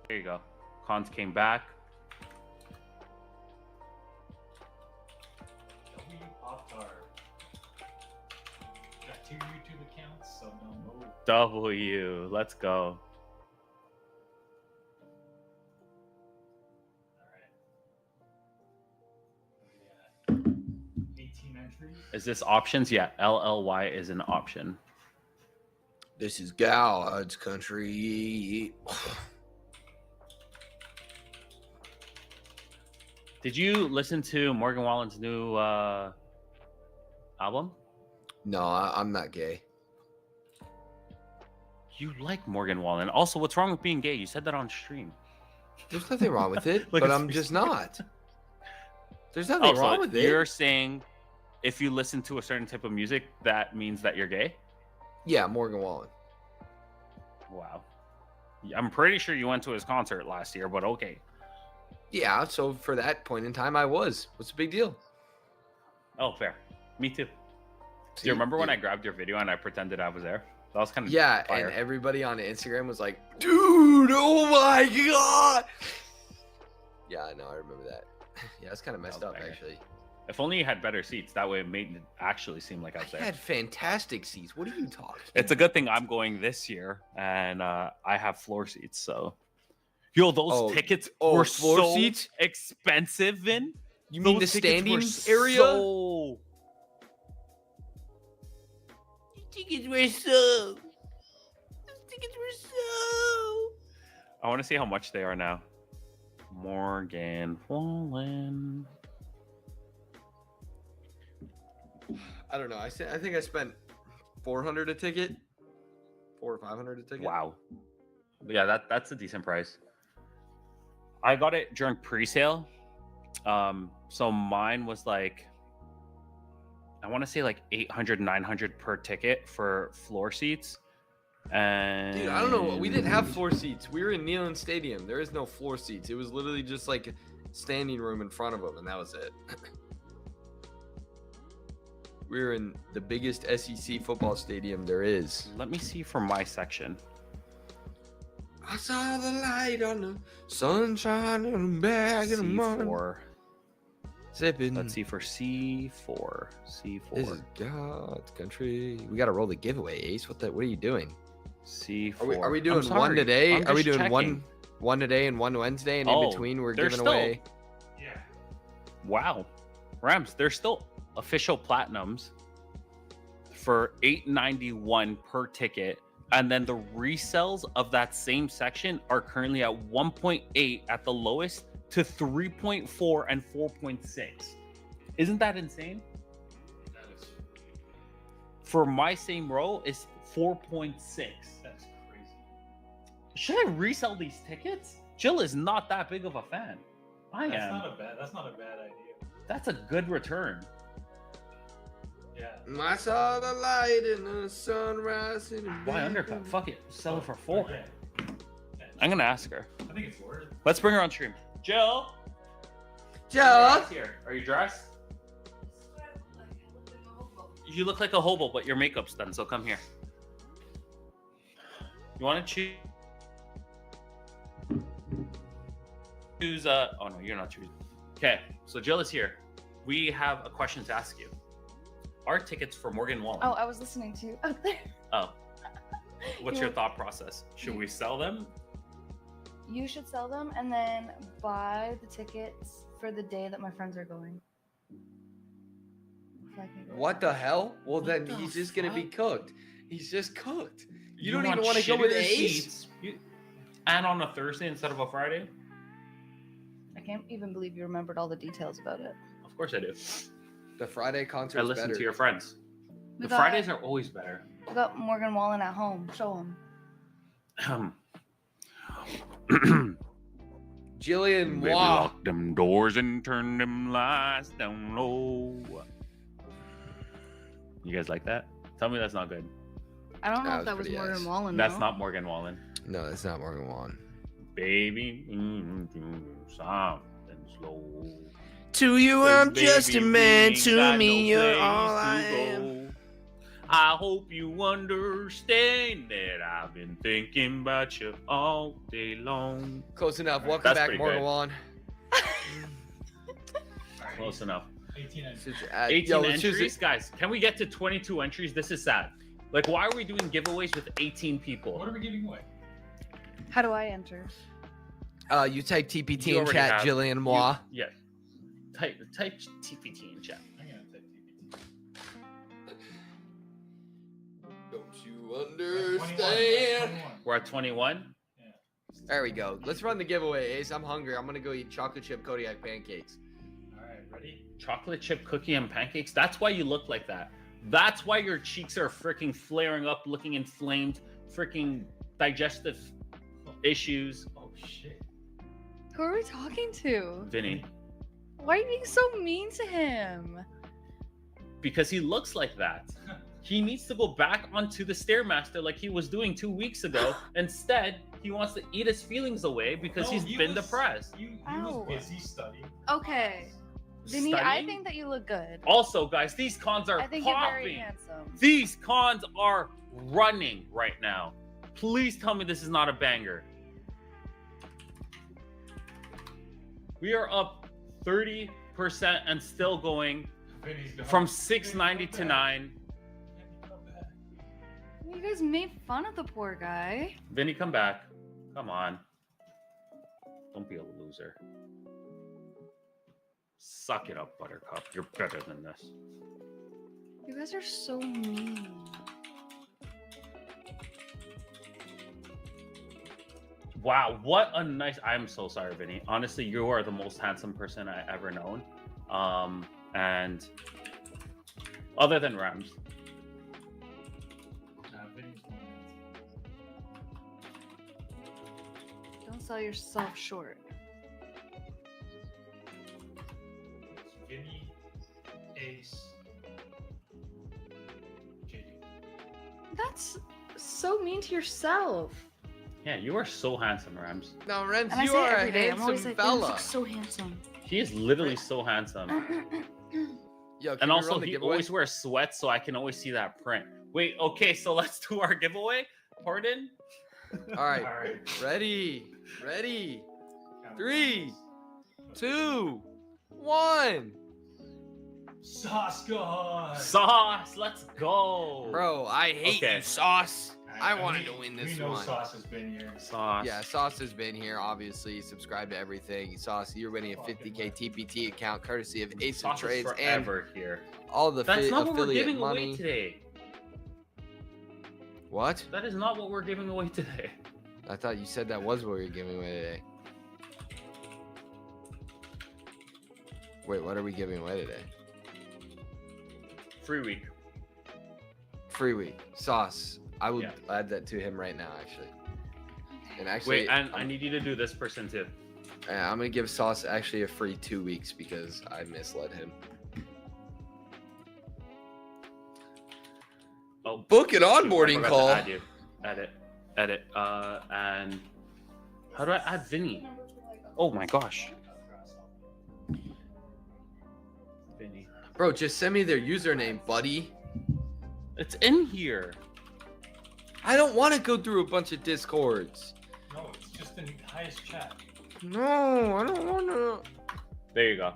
There you go. Cons came back. W Pop-Tart. Got 2 YouTube accounts, so no. W. Let's go. Alright. Yeah. 18 entries. Is this options? Yeah, LLY is an option. This is God's country. Did you listen to Morgan Wallen's new album? No, I'm not gay. You like Morgan Wallen. Also, what's wrong with being gay? You said that on stream. There's nothing wrong with it, Look but at I'm this. just not. There's nothing So wrong with it. You're saying if you listen to a certain type of music, that means that you're gay? Yeah, Morgan Wallen. Wow. I'm pretty sure you went to his concert last year, but okay. Yeah, so for that point in time, I was. What's the big deal? Oh, fair. Me too. Do See, you remember when yeah. I grabbed your video and I pretended I was there? That was kind of Yeah, fire. and everybody on Instagram was like, dude, oh my god. Yeah, I know, I remember that. Yeah, it's kind of messed That up, was banger. actually. If only you had better seats. That way it made it actually seem like I was I there. had fantastic seats. What are you talking? It's a good thing I'm going this year, and I have floor seats. So, yo, those tickets were floor so seats? expensive. Vin. You mean the Those tickets standing were area? So... Tickets were so. Tickets were so. I want to see how much they are now. Morgan Wallen. I don't know. I think I spent $400 a ticket, $400 or $500 a ticket. Wow. Yeah, that's a decent price. I got it during pre-sale. So mine was like, I want to say like 800, 900 per ticket for floor seats. And Dude, I don't know. We didn't have floor seats. We were in Neyland Stadium. There is no floor seats. It was literally just like a standing room in front of them, and that was it. We were in the biggest SEC football stadium there is. Let me see for my section. I saw the light on the sunshine in the bag in the morning. C4. Sipping. Let's see for C4. This is God's country. We got to roll the giveaway, Ace. What are you doing? C4. Are we doing I'm one sorry. today? I'm Are we just doing checking. one today and one Wednesday, and Oh, in between we're there's giving still- away? Yeah. Wow. Rams, there's still official platinums for $8.91 per ticket. And then the resells of that same section are currently at 1.8 at the lowest to 3.4 and 4.6. Isn't that insane? That is, For my same row is 4.6. that's crazy. Should I resell these tickets? Jill is not that big of a fan. I That's am. That's not a bad idea. That's a good return. Yeah. I saw the light in the sunrise. In the Why undercut? Fuck it. Sell it for 4. Yeah. I'm gonna ask her. I think it's worth it. Let's bring her on stream. Jill. Joe. Here. Are you dressed? You look like a hobo, but your makeup's done, so come here. You want to choose? Oh no, you're not choosing. Okay, so Jill is here. We have a question to ask you. Our tickets for Morgan Wallen. Oh, I was listening to you out there. Oh. What's your thought process? Should we sell them? You should sell them and then buy the tickets for the day that my friends are going. So I can go. What the hell? Well, What then the he's just gonna be fuck? cooked. He's just cooked. You don't want even want to go with shittier Ace? seats? And on a Thursday instead of a Friday? I can't even believe you remembered all the details about it. Of course I do. The Friday concert I is listen better. to your friends. We The got- Fridays are always better. We got Morgan Wallen at home. Show him. Jillian Baby, Moi. lock them doors and turn them lights down low. You guys like that? Tell me that's not good. I don't know That if that was was pretty Morgan ass. Wallen. That's though. not Morgan Wallen. No, that's not Morgan Wallen. Baby, something slow. To you, 'Cause I'm just a baby, we man. ain't To got me, no you're place all to I go. am. I hope you understand that I've been thinking about you all day long. Close enough. Welcome That's back, pretty Morgan good. Wallen. Alright, Close enough. 18 and 18 let's choose entries, guys. Can we get to 22 entries? This is sad. Like, why are we doing giveaways with 18 people? What are we giving away? How do I enter? You type TPT You in already chat, have- Jillian Moi. Yeah. Type TPT in chat. I'm gonna type TPT. Don't you 21. understand? We're at 21. There we go. Let's run the giveaway, Ace. I'm hungry. I'm gonna go eat chocolate chip Kodiak pancakes. Alright, ready? Chocolate chip cookie and pancakes. That's why you look like that. That's why your cheeks are freaking flaring up, looking inflamed, freaking digestive issues. Oh shit. Who are we talking to? Vinny, Why are you being so mean to him? because he looks like that. He needs to go back onto the Stairmaster like he was doing 2 weeks ago. Instead, he wants to eat his feelings away because No, he's he been was- depressed. He Ow. was busy studying. Okay. Vinny, I studying. think that you look good. Also, guys, these cons are I think you're very popping. handsome. These cons are running right now. Please tell me this is not a banger. We are up 30% and still going Vinny's gone. from 690 to Vinny, 9. come back. You guys made fun of the poor guy. Vinny, come back. Come on. Don't be a loser. Suck it up, Buttercup. You're better than this. You guys are so mean. Wow, what a nice... I'm so sorry, Vinny. Honestly, you are the most handsome person I ever known. And other than Rams. Vinny's more handsome. Don't sell yourself short. It's Vinny, Ace, JD. That's so mean to yourself. Yeah, you are so handsome, Rams. No, Rems, And I you say it are a every day. I'm always handsome like, "You fella. look so handsome." He is literally so handsome. Yo, can And we also, run the he giveaway? always wears sweats, so I can always see that print. Wait, okay, so let's do our giveaway. Pardon? All right, All right. ready. Count 3, those. 2, 1. Sauce God. Sauce, let's go. Bro, I hate Okay. you, Sauce. I And wanted to win this We know one. Sauce has been here. Sauce. Yeah, Sauce has been here, obviously. Subscribe to everything. Sauce, you're winning a 50K TPT account courtesy of Ace of Sauce is Trades and forever here. all the That's not what we're affiliate giving money. away today. What? That is not what we're giving away today. I thought you said that was what we were giving away today. Wait, what are we giving away today? Free week. Free week. Sauce. I will Yeah. add that to him right now, actually. And actually, Wait, and I need you to do this person too. I'm gonna give Sauce actually a free 2 weeks because I misled him. Oh, Book an shoot, I onboarding forgot to call. Add you. Edit. And how do I add Vinny? Oh my gosh. Vinny. Bro, just send me their username, buddy. It's in here. I don't want to go through a bunch of discords. No, it's just the highest chat. No, I don't want to. There you go.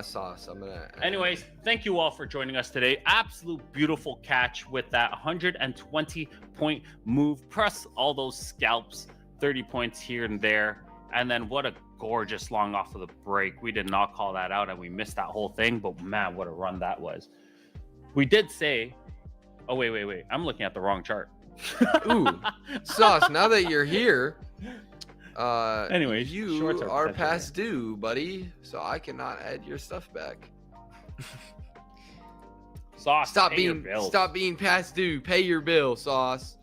Sauce. I'm gonna. Anyways, thank you all for joining us today. Absolute beautiful catch with that 120-point move, plus all those scalps, 30 points here and there. And then what a gorgeous long off of the break. We did not call that out and we missed that whole thing, but man, what a run that was. We did say, oh, wait. I'm looking at the wrong chart. Ooh, Sauce. Now that you're here, Anyways, you short-term are potential past due, buddy. So I cannot add your stuff back. Sauce, Stop pay your being bills. past due. Pay your bill, Sauce.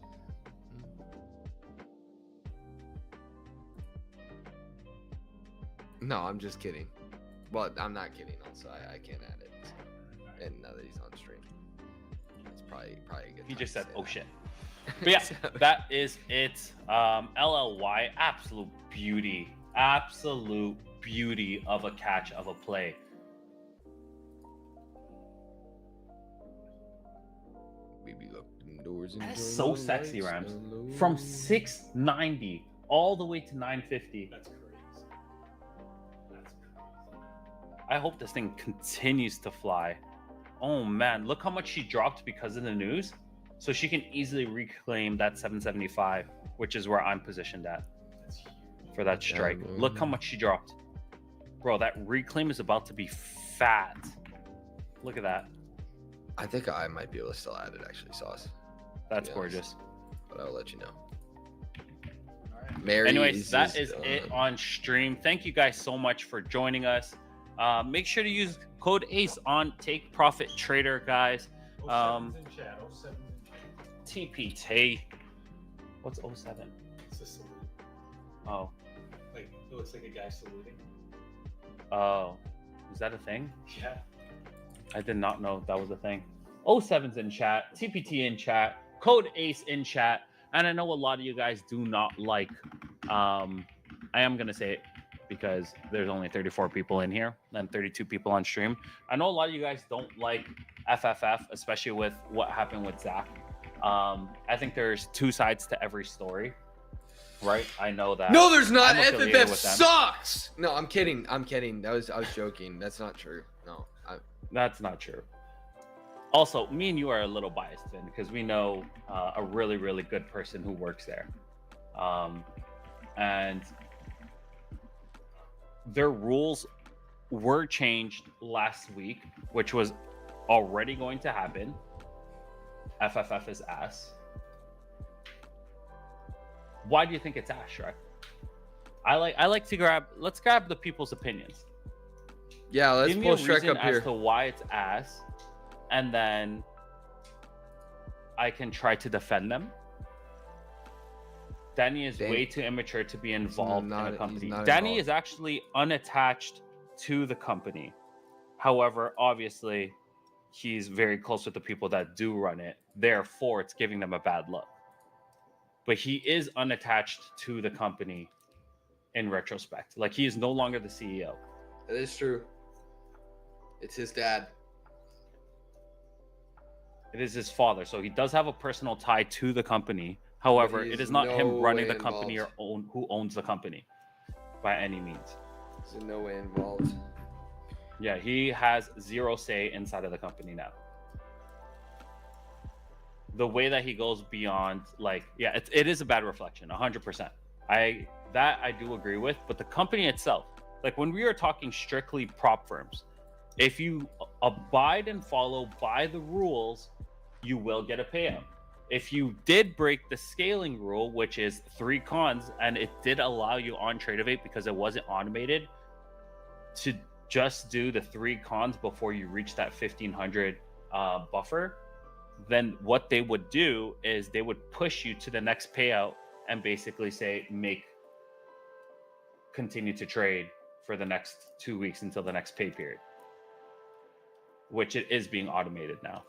No, I'm just kidding. Well, I'm not kidding. Also, I can't add it. So. And now that he's on stream, it's probably a good. He time just to said, say oh that. shit. But yeah, that is it. LLY, absolute beauty of a catch, of a play. We be looking doors and That is turn so the sexy, lights Rams. down low. From 690 all the way to 950. That's crazy. That's crazy. I hope this thing continues to fly. Oh man, look how much she dropped because of the news. So she can easily reclaim that 775, which is where I'm positioned at That's huge. for that strike. Look how much she dropped. Bro, that reclaim is about to be fat. Look at that. I think I might be able to still add it, actually, Sauce. That's be honest. gorgeous. But I'll let you know. All right. Mary Anyways, that is done. it on stream. Thank you guys so much for joining us. Make sure to use code ACE on Take Profit Trader, guys. 07's in chat. 07's in chat. TPT. What's 07? It's a salute. Oh. Like, it looks like a guy saluting. Oh. Is that a thing? Yeah. I did not know that was a thing. 07's in chat. TPT in chat. Code ACE in chat. And I know a lot of you guys do not like, I am going to say it, because there's only 34 people in here and 32 people on stream. I know a lot of you guys don't like FFF, especially with what happened with Zach. I think there's two sides to every story, right? I know that. No, there's not. I'm affiliated FFF with them. sucks. No, I'm kidding. I'm kidding. I was joking. That's not true. No, That's not true. Also, me and you are a little biased, Finn, because we know a really, really good person who works there. And their rules were changed last week, which was already going to happen. FFF is ass. Why do you think it's ass, Shrek? I like to let's grab the people's opinions. Yeah, let's Give me pull a Shrek reason up here. as to why it's ass, and then I can try to defend them. Danny is way too immature to be involved in a company. Danny is actually unattached to the company. However, obviously, he's very close with the people that do run it. Therefore, it's giving them a bad look. But he is unattached to the company in retrospect. Like, he is no longer the CEO. That is true. It's his dad. It is his father. So he does have a personal tie to the company. However, it is not him running the company or who owns the company by any means. He's in no way involved. Yeah, he has zero say inside of the company now. The way that he goes beyond, like, yeah, it is a bad reflection, 100%. I do agree with, but the company itself, like when we are talking strictly prop firms, if you abide and follow by the rules, you will get a payout. If you did break the scaling rule, which is 3 cons, and it did allow you on Tradeovate because it wasn't automated to just do the 3 cons before you reach that 1500 buffer, then what they would do is they would push you to the next payout and basically say, continue to trade for the next 2 weeks until the next pay period, which it is being automated now.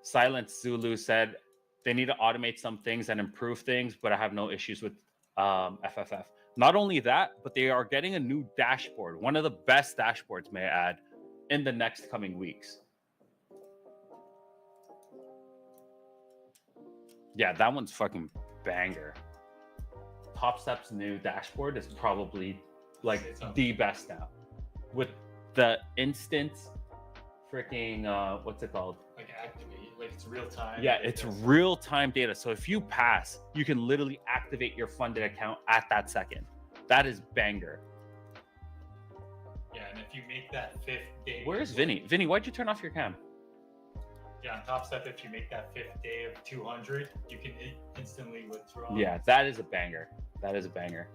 Silent Zulu said they need to automate some things and improve things, but I have no issues with FFF. Not only that, but they are getting a new dashboard, one of the best dashboards, may I add, in the next coming weeks. Yeah, that one's fucking banger. Top Step's new dashboard is probably like the best now, with the instant freaking what's it called? Like activate, like it's real time. Yeah, it's real time data. So if you pass, you can literally activate your funded account at that second. That is banger. Yeah, and if you make that 5th day. Where's Vinny? Vinny, why'd you turn off your cam? Yeah, on Top Step, if you make that 5th day of 200, you can instantly withdraw. Yeah, that is a banger. That is a banger.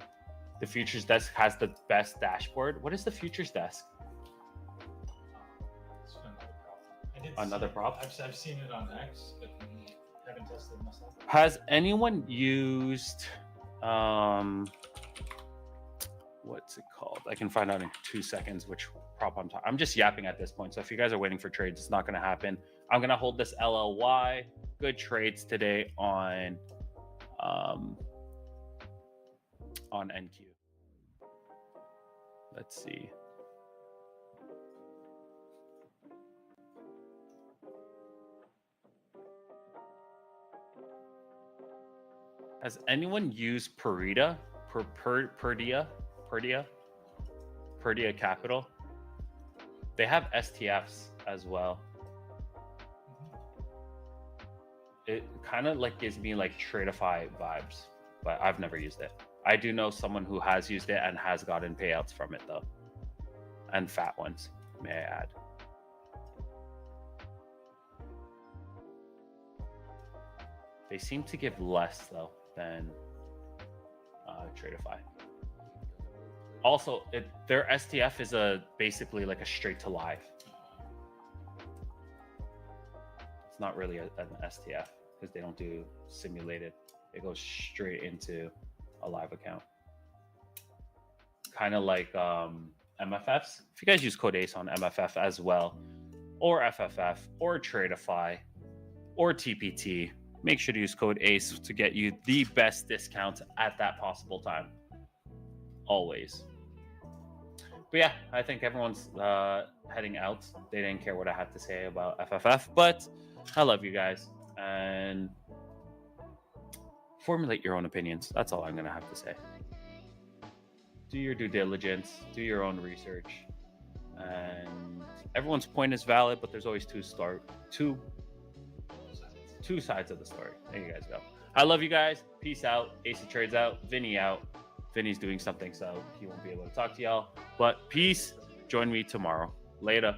The Futures Desk has the best dashboard. What is the Futures Desk? Another prop? I've seen it on X, but haven't tested it myself. Has anyone used what's it called? I can find out in 2 seconds which prop I'm talking. I'm just yapping at this point. So if you guys are waiting for trades, it's not going to happen. I'm going to hold this LLY. Good trades today on NQ. Let's see. Has anyone used Perdia Capital? They have STFs as well. It kind of like gives me like Tradeify vibes, but I've never used it. I do know someone who has used it and has gotten payouts from it though, and fat ones, may I add. They seem to give less though than Tradeify. Also, their STF is basically like a straight to live. It's not really an STF because they don't do simulated. It goes straight into a live account. Kind of like MFFs. If you guys use code ACE on MFF as well, or FFF, or Tradeify, or TPT, make sure to use code ACE to get you the best discounts at that possible time. Always. But yeah, I think everyone's heading out. They didn't care what I had to say about FFF, but I love you guys. And formulate your own opinions. That's all I'm going to have to say. Do your due diligence. Do your own research. And everyone's point is valid, but there's always two sides of the story. There you guys go. I love you guys. Peace out. Ace of Trades out. Vinny out. Vinny's doing something, so he won't be able to talk to y'all. But peace. Join me tomorrow. Later.